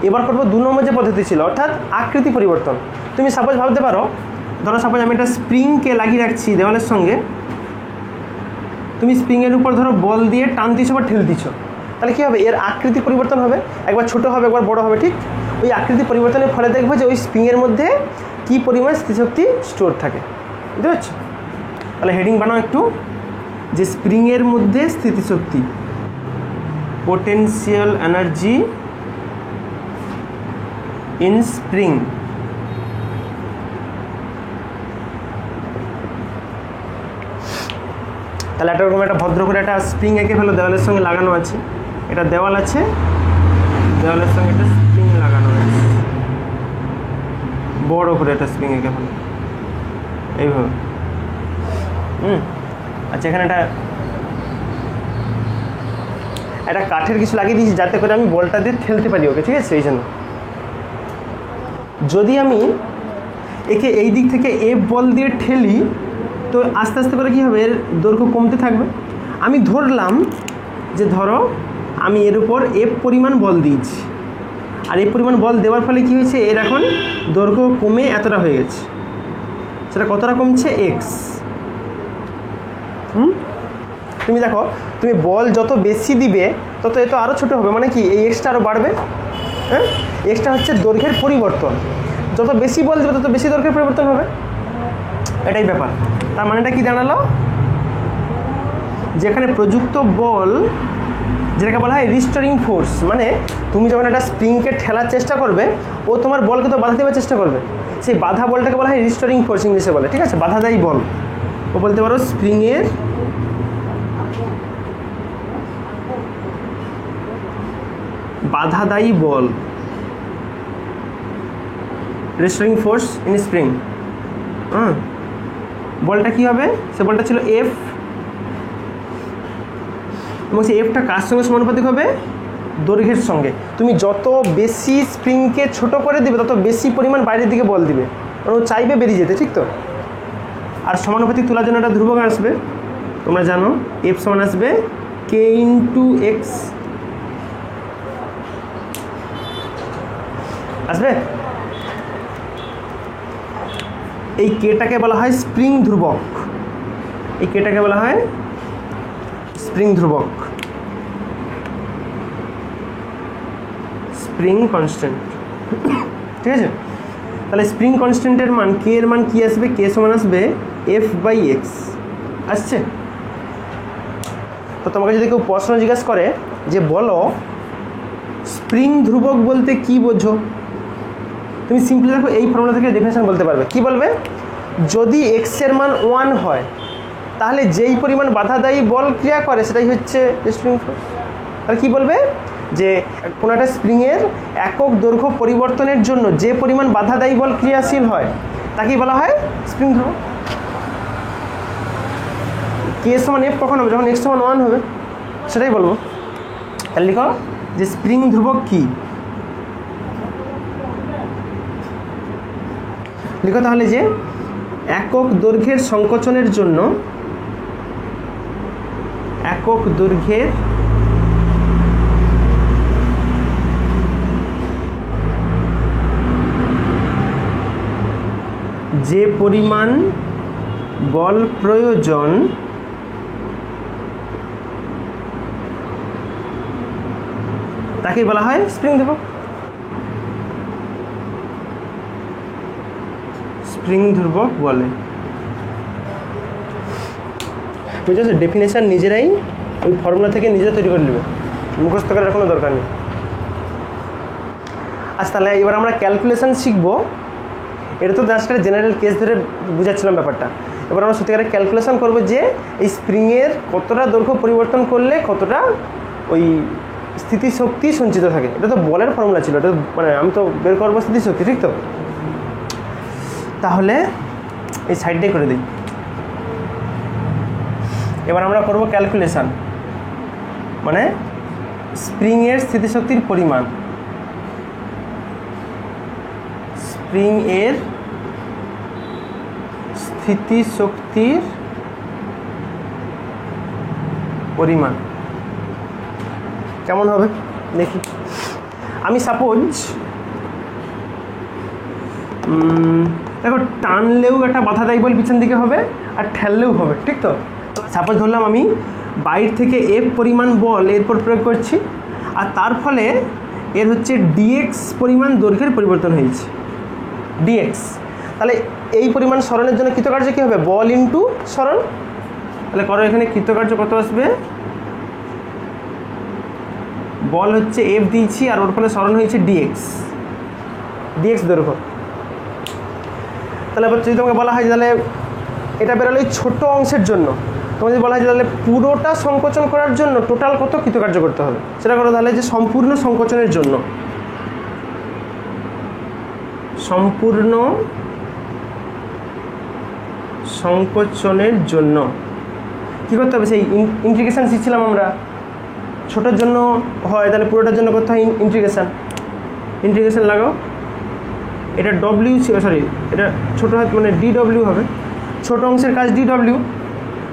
এবার করবো 2 নম্বর যে পদ্ধতি ছিল, অর্থাৎ আকৃতি পরিবর্তন। তুমি সাপোজ ভাবতে পারো, ধরো সাপোজ আমি একটা স্প্রিংকে লাগিয়ে রাখছি দেওয়ালের সঙ্গে, তুমি স্প্রিংয়ের উপর ধরো বল দিয়ে টানতেছো বা ঠেলতেছো, তাহলে কী হবে, এর আকৃতি পরিবর্তন হবে, একবার ছোটো হবে একবার বড়ো হবে, ঠিক? ওই আকৃতি পরিবর্তনের ফলে দেখবো যে ওই স্প্রিংয়ের মধ্যে কী পরিমাণ স্থিতিশক্তি স্টোর থাকে, বুঝতে পারছো? তাহলে হেডিং বানাও একটু, যে স্প্রিংয়ের মধ্যে স্থিতিশক্তি, পোটেনশিয়াল এনার্জি ইন স্প্রিং। তাহলে একটা রকম একটা ভদ্র করে একটা স্প্রিং এঁকে ফেলো, দেওয়ালের সঙ্গে লাগানো আছে, এটা দেওয়াল আছে, দেওয়ালের সঙ্গে একটা স্প্রিং লাগানো আছে, বড় করে একটা স্প্রিং এঁকে ফেলো এইভাবে। আচ্ছা এখানে একটা কাঠের কিছু লাগিয়ে দিয়েছি যাতে করে আমি বলটা দিয়ে ঠেলতে পারি ওকে, ঠিক আছে? এই জন্য যদি আমি একে এই দিক থেকে এফ বল দিয়ে ঠেলি তো আস্তে আস্তে করে কী হবে, এর দৈর্ঘ্য কমতে থাকবে। আমি ধরলাম যে ধরো আমি এর উপর এফ পরিমাণ বল দিয়েছি, আর এই পরিমাণ বল দেওয়ার ফলে কী হয়েছে, এর এখন দৈর্ঘ্য কমে এতটা হয়ে গেছে, সেটা কতটা কমছে, এক্স। তুমি দেখো তুমি বল যত বেশি দিবে তত এ তো আরও ছোটো হবে, মানে কি এই এক্সটা আরও বাড়বে। হ্যাঁ, এক্সটা হচ্ছে দৈর্ঘ্যের পরিবর্তন, যত বেশি বল দেবে তত বেশি দৈর্ঘ্যের পরিবর্তন হবে, এটাই ব্যাপার। তার মানেটা কি দাঁড়ালো, যেখানে প্রযুক্ত বল, যেটাকে বলা হয় রিস্টোরিং ফোর্স, মানে তুমি যখন একটা স্প্রিংকে ঠেলার চেষ্টা করবে, ও তোমার বলকে তো বাধা দেওয়ার চেষ্টা করবে, সেই বাধা বলটাকে বলা হয় রিস্টোরিং ফোর্স ইংলিশে বলে, ঠিক আছে, বাধাদায়ী বল। ও বলতে পারো স্প্রিংয়ের বাধাদায়ী বল, রিস্টোরিং ফোর্স ইন স্প্রিং। বলটা কি হবে, সে বলটা ছিল এফ, এবং সেই এফটা কার সঙ্গে সমানুপাতিক হবে, দৈর্ঘ্যের সঙ্গে। তুমি যত বেশি স্প্রিংকে ছোট করে দিবে তত বেশি পরিমাণ বাইরের দিকে বল দিবে, কারণ ও চাইবে বেরিয়ে যেতে, ঠিক তো। আর সমানুপাতিক তোলার জন্য একটা ধ্রুবক আসবে, তোমরা জানো এফ সমান আসবে কে ইন্টু এক্স, আসবে। এই কেটাকে বলা হয় স্প্রিং ধ্রুবক, এই কেটাকে বলা হয় স্প্রিং ধ্রুবক, স্প্রিং কনস্ট্যান্ট, ঠিক আছে। তাহলে স্প্রিং কনস্ট্যান্টের মান কে এর মান কি আসবে, কে সমান আসবে এফ বাই এক্স, আসছে। তো তোমাকে যদি কেউ প্রশ্ন জিজ্ঞাসা করে যে বলো স্প্রিং ধ্রুবক বলতে কি বোঝো, তুমি সিম্পলি দেখো এই ফর্মুলা থেকে ডেফিনেশন বলতে পারবে। কি বলবে, যদি এক্স এর মান 1 হয় তাহলে যেই পরিমাণ বাধাদায়ী বল ক্রিয়া করে সেটাই হচ্ছে স্প্রিং ফোর্স। তাহলে কী বলবে, যে কোনো একটা স্প্রিংয়ের একক দৈর্ঘ্য পরিবর্তনের জন্য যে পরিমাণ বাধাদায়ী বল ক্রিয়াশীল হয় তাকেই বলা হয় স্প্রিং ধ্রুবক। কে সমান এফ কখন হবে, যখন এক্স সমান 1 হবে, সেটাই বলবো। তাহলে লিখো যে স্প্রিং ধ্রুবক কি, লিখো তাহলে যে একক দৈর্ঘ্যের সংকোচনের জন্য, একক দৈর্ঘ্যের যে পরিমাণ বল প্রয়োজন তাকেই বলা হয় স্প্রিং ধ্রুবক, স্প্রিং ধ্রুবক বলে। বুঝেছো, ডেফিনেশন নিজেরাই ওই ফর্মুলা থেকে নিজে তৈরি করে নেবে, মুখস্থ করার কোনো দরকার নেই। আচ্ছা, তাহলে এবার আমরা ক্যালকুলেশন শিখবো। এটা তো জাস্ট একটা জেনারেল কেস ধরে বুঝাচ্ছিলাম ব্যাপারটা। এবার আমরা সত্যিকারের ক্যালকুলেশন করবো যে এই স্প্রিংয়ের কতটা দৈর্ঘ্য পরিবর্তন করলে কতটা ওই স্থিতিশক্তি সঞ্চিত থাকে। এটা তো বলের ফর্মুলা ছিল, এটা মানে আমি তো বের করবো স্থিতিশক্তি, ঠিক তো। তাহলে এই সাইডটাই করে দিই। এবার আমরা করব ক্যালকুলেশন, মানে স্প্রিংয়ের স্থিতিশক্তির পরিমাণ, স্প্রিংয়ের স্থিতিশক্তির পরিমাণ কেমন হবে দেখি। আমি সাপোজ দেখো টানলেও একটা বাধাদায়ী বল পিছন দিকে হবে আর ঠেললেও হবে, ঠিক তো। সাপোজ ধরলাম আমি বাইরে থেকে এফ পরিমাণ বল এরপর প্রয়োগ করছি, আর তার ফলে এর হচ্ছে ডিএক্স পরিমাণ দৈর্ঘ্যের পরিবর্তন হয়েছে, ডিএক্স। তাহলে এই পরিমাণ সরণের জন্য কৃতকার্য কী হবে, বল ইন্টু সরণ। তাহলে করো এখানে কৃতকার্য কত আসবে, বল হচ্ছে এফ দিয়েছি আর ওর ফলে সরণ হয়েছে ডিএক্স, ডিএক্স দৈর্ঘ্য। তাহলে এবার যদি তোমাকে বলা হয় তাহলে এটা বেরোলো এই ছোটো অংশের জন্য, তোমাকে যদি বলা হয় তাহলে পুরোটা সংকোচন করার জন্য টোটাল কত কৃতকার্য করতে হবে, সেটা করো তাহলে যে সম্পূর্ণ সংকোচনের জন্য, সম্পূর্ণ সংকোচনের জন্য কী করতে হবে, সেই ইন্টিগ্রেশন শিখছিলাম আমরা। ছোটোর জন্য হয় তাহলে পুরোটার জন্য করতে হয় ইন্টিগ্রেশন, ইন্টিগ্রেশন লাগাও। এটা ডব্লিউ, সরি এটা ছোটো হাত মানে ডিডব্লিউ হবে, ছোটো অংশের কাজ ডিডব্লিউ।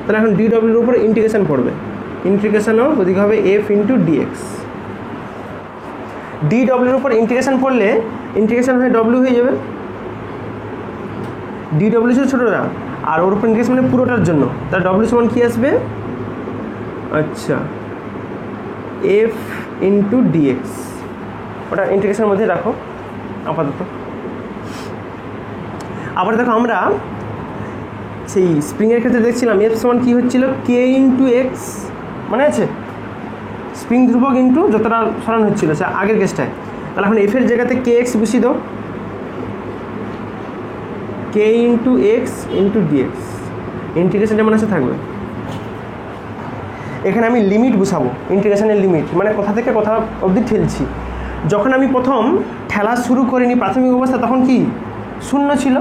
তাহলে এখন ডিডব্লিউর উপর ইন্টিগ্রেশন পড়বে, ইন্টিগ্রেশনও ওদিকে হবে এফ ইন্টু ডিএক্স। ডিডব্লিউর উপর ইন্টিগ্রেশন পড়লে ইন্টিগ্রেশন হয়ে ডব্লিউ হয়ে যাবে, ডিডব্লিউ ছিল ছোটোটা আর ওর উপর ইন্টিগ্রেশন মানে পুরোটার জন্য। তাহলে ডব্লিউ সমান কী আসবে, আচ্ছা এফ ইন্টু ডিএক্স, ওটা ইন্টিগ্রেশনের মধ্যে রাখো আপাতত। আবার দেখো আমরা সেই স্প্রিংয়ের ক্ষেত্রে দেখছিলাম এফ সমান কী হচ্ছিল, কে ইন্টু এক্স, মনে আছে? স্প্রিং ধ্রুবক ইন্টু যতটা সরান হচ্ছিল সে আগের কেসটায়। তাহলে এখন এফের জায়গাতে কে এক্স বসিয়ে দাও, K into x into dx, integration যেমন আছে থাকবে। এখানে আমি লিমিট বসাবো, ইন্টিগ্রেশনের লিমিট, মানে কোথা থেকে কোথা অবধি ঠেলছি। যখন আমি প্রথম ঠেলা শুরু করিনি প্রাথমিক অবস্থা তখন কি শূন্য ছিল,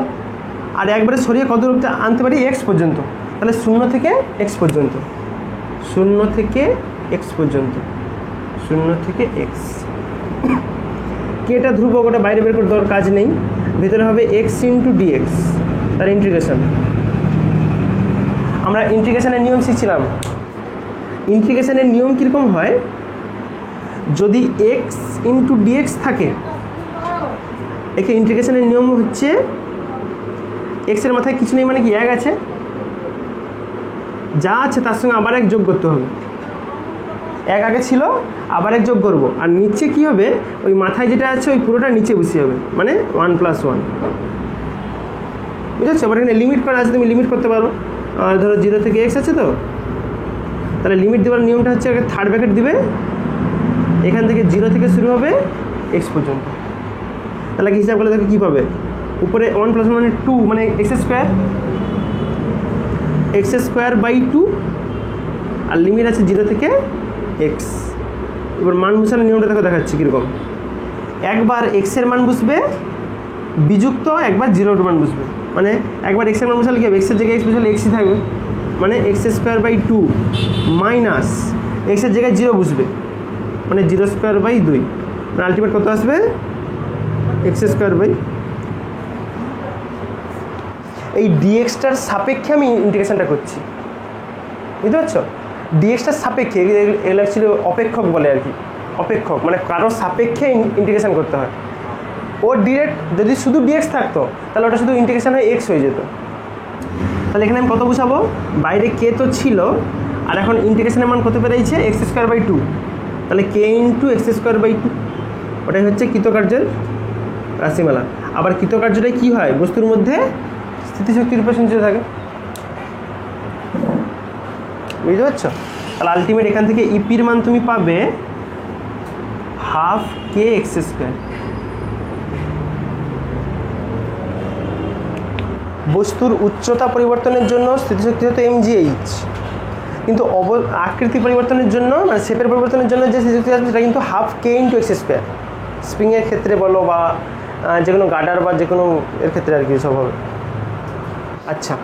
আর একবারে সরিয়ে কত অবধি আনতে পারি, এক্স পর্যন্ত। তাহলে শূন্য থেকে এক্স পর্যন্ত, শূন্য থেকে এক্স পর্যন্ত, শূন্য থেকে এক্স। কেটা ধ্রুবক, ওটা বাইরে বের করে দেওয়ার কাজ নেই, ভিতরে হবে এক্স ইন্টু ডিএক্স, তার ইন্টিগ্রেশন। আমরা ইন্টিগ্রেশনের নিয়ম শিখছিলাম। ইন্টিগ্রেশনের নিয়ম কীরকম হয়, যদি এক্স ইন্টু ডিএক্স থাকে, একে ইন্টিগ্রেশনের নিয়ম হচ্ছে এক্সের মাথায় কিছু নেই মানে কি এক আছে, যা আছে তার সঙ্গে আবার এক যোগ করতে হবে। এক আগে ছিল, আবার এক যোগ করবো, আর নিচে কি হবে, ওই মাথায় যেটা আছে ওই পুরোটা নিচে বসিয়ে হবে, মানে 1 + 1, বুঝেছো? এবার এখানে লিমিট করা আছে, তুমি লিমিট করতে পারো। আর ধরো 0 থেকে এক্স আছে, তো তাহলে লিমিট দেওয়ার নিয়মটা হচ্ছে থার্ড ব্র্যাকেট দিবে, এখান থেকে 0 থেকে শুরু হবে এক্স পর্যন্ত। তাহলে কি হিসাব করলে দেখো কী পাবে, উপরে 1 + 1 মানে 2, মানে এক্স স্কোয়ার বাই 2, আর লিমিট আছে 0 থেকে এক্স। এবার মান বসানোর নিয়মটা দেখো দেখাচ্ছি কীরকম। একবার এক্সের মান বসবে বিযুক্ত, একবার 0 মান বসবে, মানে একবার এক্সের মান বসালে কি হবে, এক্সের জায়গায় এক্স বসালে এক্সই থাকবে, মানে x² বাই 2 মাইনাস এক্সের জায়গায় 0 বসবে, মানে 0² বাই 2, মানে আলটিমেট কত আসবে, x² বাই। এই ডিএক্সটার সাপেক্ষে আমি ইন্টিগ্রেশনটা করছি, বুঝতে পারছো? ডিএক্সটার সাপেক্ষে, এগুলো ছিল অপেক্ষক বলে আর কি, অপেক্ষক মানে কারোর সাপেক্ষে ইন্টিগ্রেশন করতে হয়। ও ডিরেক্ট যদি শুধু ডিএক্স থাকতো তাহলে ওটা শুধু ইন্টিগ্রেশন হয়ে এক্স হয়ে যেত। তাহলে এখানে আমি কত বসাবো, বাইরে কে তো ছিল, আর এখন ইন্টিগ্রেশনের মান কত পেরেছে, x² বাই 2, তাহলে কে ইন্টু x² বাই 2, ওটাই হচ্ছে কৃতকার্যের রাশিমালা। আবার কৃতকার্যটাই কী হয়, বস্তুর মধ্যে স্থিতিশক্তির উপর সঞ্চিত থাকে, বুঝতে পারছো? তাহলে আলটিমেট এখান থেকে ইপির মান তুমি পাবে ½ kx²। বস্তুর উচ্চতা পরিবর্তনের জন্য স্থিতিশক্তি হতো mgh, কিন্তু আকৃতি পরিবর্তনের জন্য, মানে শেপের পরিবর্তনের জন্য যে স্থিতিশক্তি আসবে সেটা কিন্তু ½ k × x²। স্প্রিংয়ের ক্ষেত্রে বলো বা যে কোনো গার্ডার বা যে কোনো এর ক্ষেত্রে আর কি সব হবে। আচ্ছা,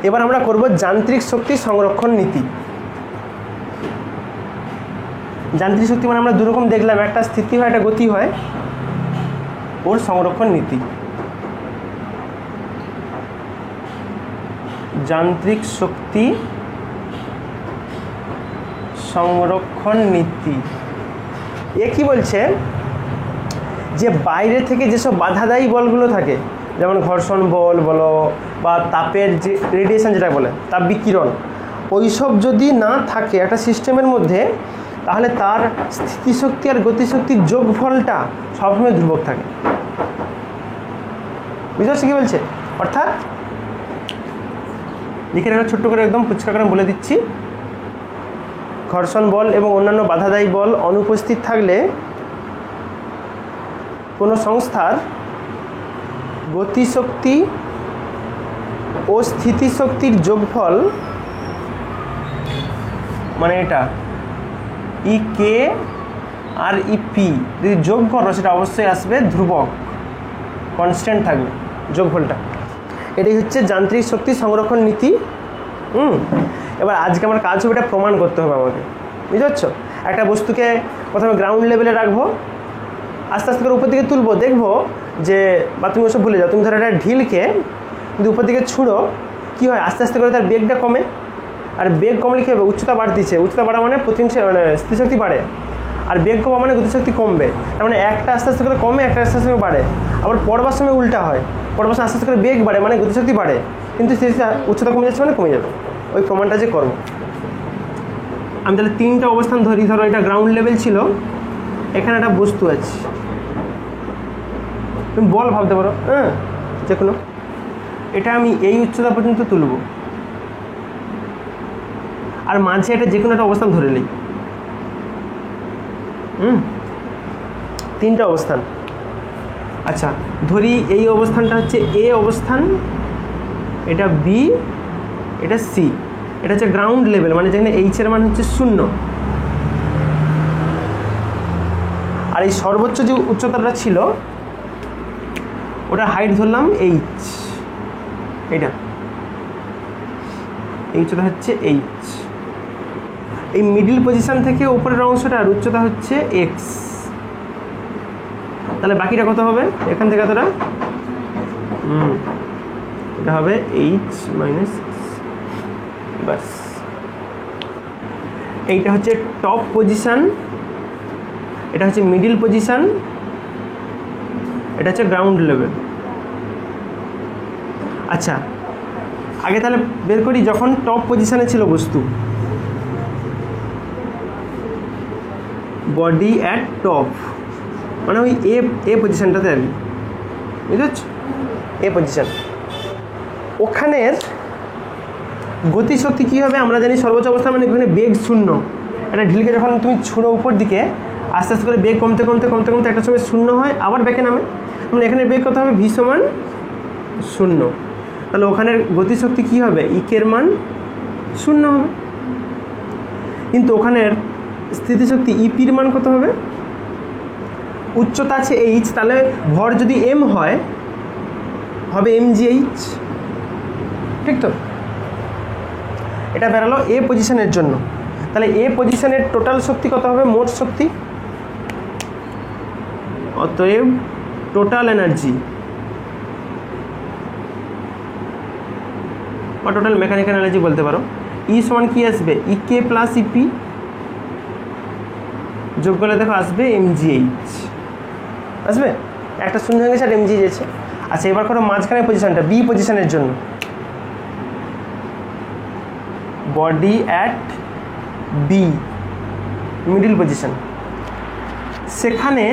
এবার আমরা করব যান্ত্রিক শক্তি সংরক্ষণ নীতি। যান্ত্রিক শক্তি মানে আমরা দুরকম দেখলাম, একটা স্থিতি হয়, একটা গতি হয়, ওর সংরক্ষণ নীতি। যান্ত্রিক শক্তি সংরক্ষণ নীতি এ কি বলছে, যে বাইরে থেকে যেসব বাধাদায়ী বলগুলো থাকে, যেমন ঘর্ষণ বল বলো বা তাপের যে রেডিয়েশন যেটা বলে তাপ বিকিরণ, ওইসব যদি না থাকে একটা সিস্টেমের মধ্যে, তাহলে তার স্থিতিশক্তি আর গতিশক্তির যোগফলটা সবসময় ধ্রুবক থাকে। বুঝতে পারছি কী বলছে? অর্থাৎ লিখে রাখা ছোট্ট করে একদম ফুচকা করে বলে দিচ্ছি, ঘর্ষণ বল এবং অন্যান্য বাধাদায়ী বল অনুপস্থিত থাকলে কোনো সংস্থার গতিশক্তি ও স্থিতিশক্তির যোগফল, মানে এটা EK আর EP যদি যোগ করো সেটা অবশ্যই আসবে ধ্রুবক, কনস্ট্যান্ট থাকবে যোগফলটা। এটাই হচ্ছে যান্ত্রিক শক্তি সংরক্ষণ নীতি। এবার আজকে আমার কাজ হবে এটা প্রমাণ করতে হবে আমাকে, বুঝতে পারছো? একটা বস্তুকে প্রথমে গ্রাউন্ড লেভেলে রাখবো, আস্তে আস্তে করে উপর দিকে তুলবো, দেখবো যে, বা তুমি ওসব ভুলে যাও, তুমি ধরো একটা ঢিলকে যদি উপর দিকে ছুঁড়ো, কী হয়, আস্তে আস্তে করে তার বেগটা কমে, আর বেগ কমলে কী হবে, উচ্চতা বাড়তিছে, উচ্চতা বাড়া মানে মানে স্থিতিশক্তি বাড়ে, আর বেগ কমা মানে গতিশক্তি কমবে। তার মানে একটা আস্তে আস্তে করে কমে, একটা আস্তে আস্তে করে বাড়ে। আবার পড়বার সময় উল্টা হয়, পড়বার সময় আস্তে আস্তে করে বেগ বাড়ে মানে গতিশক্তি বাড়ে, কিন্তু উচ্চতা কমে যাচ্ছে মানে কমে যাবে। ওই প্রমাণটা যে করবো, আমি তাহলে তিনটা অবস্থান ধরি, ধরো এটা গ্রাউন্ড লেভেল ছিল, এখানে একটা বস্তু আছে, তুমি বল ভাবতে পারো, হ্যাঁ যে কোনো, এটা আমি এই উচ্চতা পর্যন্ত তুলব, আর মাঝে এটা যে কোনো একটা অবস্থান ধরে নিই। তিনটা অবস্থান। আচ্ছা ধরি এই অবস্থানটা হচ্ছে এ অবস্থান, এটা বি, এটা সি, এটা হচ্ছে গ্রাউন্ড লেভেল, মানে যেখানে এইচ এর মান হচ্ছে 0, আর এই সর্বোচ্চ যে উচ্চতাটা ছিল ওটা হাইট ধরলাম এইচ, এটা এই উচ্চতা হচ্ছে এইচ। এই মিডল পজিশন থেকে উপরের অংশটার উচ্চতা হচ্ছে এক্স, তাহলে বাকিটা কত হবে এখান থেকে এতটা, এটা হবে এইচ মাইনাস, বাস। এইটা হচ্ছে টপ পজিশন, এটা হচ্ছে মিডল পজিশন, এটা হচ্ছে গ্রাউন্ড লেভেল। আচ্ছা আগে তাহলে বের করি যখন টপ পজিশনে ছিল বস্তু, বডি অ্যাট টপ, মানে ওই এ পজিশনটাতে আর কি, বুঝতে পারছো, এ পজিশন। ওখানের গতিশক্তি কী হবে আমরা জানি, সর্বোচ্চ অবস্থা মানে ওখানে বেগ 0, একটা ঢিলকে যখন তুমি ছুঁড়ো উপর দিকে, আস্তে আস্তে করে বেগ কমতে কমতে কমতে কমতে একটা সময় 0 হয়, আবার ব্যাকে নামে, মানে এখানে বেগ কত হবে, ভি সমান 0, তাহলে ওখানের গতিশক্তি কী হবে, ইকের মান 0 হবে। কিন্তু ওখানের স্থিতিশক্তি ইপির মান কত হবে, উচ্চতা আছে এইচ, তাহলে ভর যদি এম হয় হবে এম জি এইচ, ঠিক তো। এটা বেরালো এ পজিশনের জন্য, তাহলে এ পজিশনের টোটাল শক্তি কত হবে, মোট শক্তি, অতএব টোটাল এনার্জি বা টোটাল মেকানিক্যাল এনার্জি বলতে পারো, ই সমান কি আসবে, ইকে প্লাস ইপি, যোগ করলে দেখো আসবে এমজিএইচ, আসবে একটা শূন্য হয়ে গেছে আর এমজিএইচ আছে। আচ্ছা এবার করো মাঝখানে পজিশনটা, বি পজিশনের জন্য, body at B, middle position, সেখানে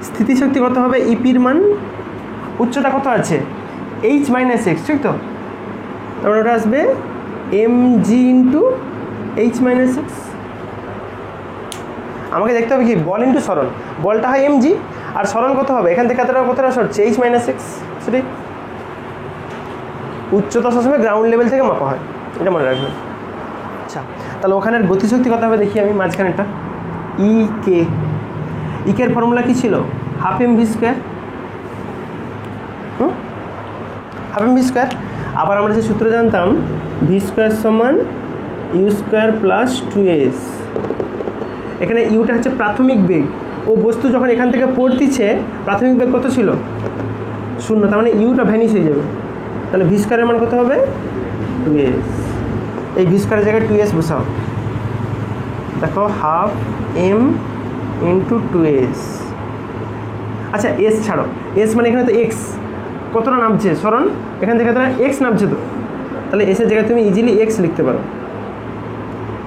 স্থিতিশক্তি কত হবে, ইপির মান, উচ্চতা কত আছে, এইচ মাইনাস এক্স, ঠিক তো, তারপর ওটা আসবে M G into H minus X. আমাকে দেখতে হবে কি, বল ইন্টু সরণ, বলটা হয় এম জি, আর সরণ কত হবে, এখান থেকে কতটা সরছে, এইচ মাইনাস এক্স, সেটাই। উচ্চতা সবসময় গ্রাউন্ড লেভেল থেকে মাপা হয়, এটা মনে রাখবেন। আচ্ছা তাহলে ওখানের গতিশক্তি কত হবে দেখি আমি, মাঝখানেরটা ই কে, ইকের ফর্মুলা কী ছিল, half M V square, half M V square. আবার আমরা যে সূত্র জানতাম, ভি স্কোয়ার সমান ইউ স্কোয়ার প্লাস 2s, এখানে ইউটা হচ্ছে প্রাথমিক বেগ, ও বস্তু যখন এখান থেকে পড়তিছে প্রাথমিক বেগ কত ছিল, 0, তার মানে ইউটা ভ্যানিশ হয়ে যাবে, তাহলে ভি স্কোয়ারের মান কত হবে, 2s, এই ভি স্কোয়ারের জায়গায় 2s বসাও, দেখো হাফ এম ইন্টু 2s। আচ্ছা এস ছাড়ো, এস মানে এখানে তো এক্স, কতটা নামছে সরণ, এখান থেকে কতটা এক্স নামছে তো, তাহলে এসের জায়গায় তুমি ইজিলি এক্স লিখতে পারো,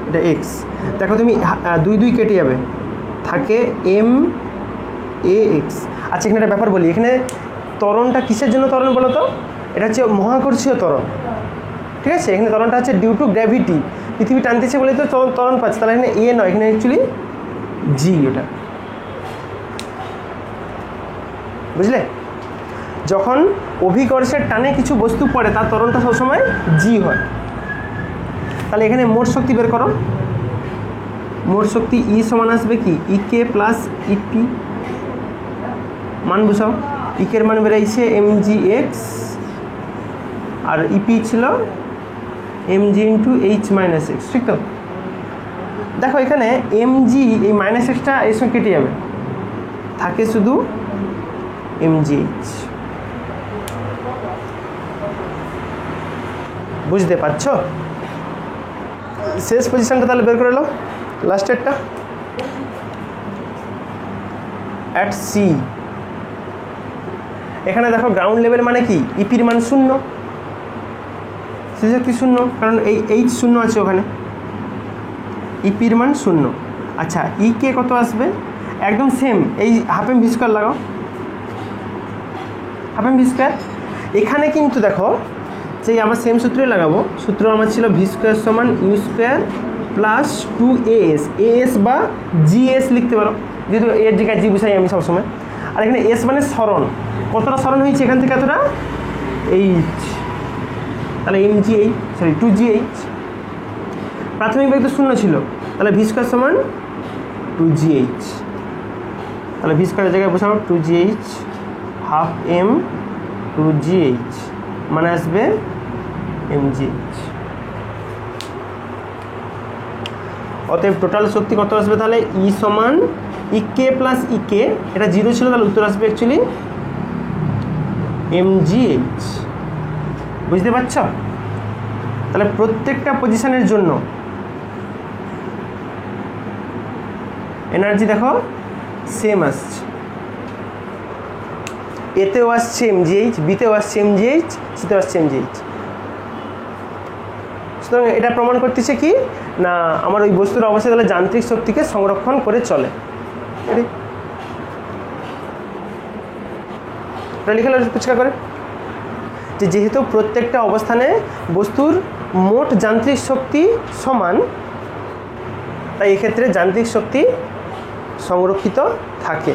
এটা এক্স। দেখো তুমি 2 2 কেটে যাবে, থাকে এম এ এক্স। আচ্ছা এখানে একটা ব্যাপার বলি, এখানে ত্বরণটা কিসের জন্য ত্বরণ বলো তো, এটা হচ্ছে মহাকর্ষীয় ত্বরণ, ঠিক আছে। এখানে ত্বরণটা হচ্ছে ডিউ টু গ্র্যাভিটি, পৃথিবী টানতেছে বলে তো ত্বরণ পাচ্ছে, তাহলে এখানে এ নয়, এখানে অ্যাকচুয়ালি জি, ওটা বুঝলে। যখন অভিকর্ষের টানে কিছু বস্তু পড়ে তার ত্বরণটা সবসময় জি হয়। তাহলে এখানে মোট শক্তি বের করো, মোট শক্তি ই সমান আসবে কি, ইকে প্লাস ইপি, মান বুঝাও, ইকের মান বেরাইছে এম জি এক্স, আর ইপি ছিল M G into H minus X, ঠিক তো। দেখো এখানে এম জি, এই মাইনাস এক্সটা এর সঙ্গে কেটে যাবে, থাকে শুধু এম জি এইচ, বুঝতে পারছো। শেষ পজিশনটা তাহলে বের করে এলো, লাস্টেরটা অ্যাট সি। এখানে দেখো গ্রাউন্ড লেভেল মানে কি, ইপির মান 0, স্থিতিশক্তি শূন্য, কারণ এই এইচ শূন্য আছে ওখানে, ইপির মান শূন্য। আচ্ছা ই কে কত আসবে, একদম সেম, এই হাফ এম ভি স্কোয়ার লাগাও, হাফ এম ভি স্কোয়ার। এখানে কিন্তু দেখো যে আবার সেম সূত্রই লাগাবো, সূত্র আমার ছিল ভি স্কোয়ার সমান U square plus 2as, AS বা জিএস লিখতে পারো, যেহেতু এর জায়গায় জি বুঝাই আমি সবসময়। আর এখানে এস মানে সরণ, কতটা সরণ হয়েছে এখান থেকে এতটা, এইচ, তাহলে M G H, sorry 2gh। প্রাথমিক বেগ তো শূন্য ছিল, তাহলে ভি স্কোয়ার সমান 2gh, তাহলে ভি স্কোয়ারের জায়গায় বসাবো 2gh, হাফ এম 2gh মানে আসবে mgh। অতএব টোটাল শক্তি কত আসবে তাহলে, ই সমান ইকে প্লাস ইকে, এটা 0 ছিল, তাহলে উত্তর আসবে অ্যাকচুয়ালি mgh। বুঝতে পারছ? তাহলে প্রত্যেকটা পজিশনের জন্য এনার্জি দেখো সেম আসছে, এতেও আসছে mgh, বিতেও আসছে mgh, সিতেও আসছে mgh। সুতরাং এটা প্রমাণ করতেছে কি না, আমার ওই বস্তুর অবস্থা তাহলে যান্ত্রিক শক্তিকে সংরক্ষণ করে চলে। এটা লিখে পরিষ্কার করে যে যেহেতু প্রত্যেকটা অবস্থানে বস্তুর মোট যান্ত্রিক শক্তি সমান, তাই এক্ষেত্রে যান্ত্রিক শক্তি সংরক্ষিত থাকে।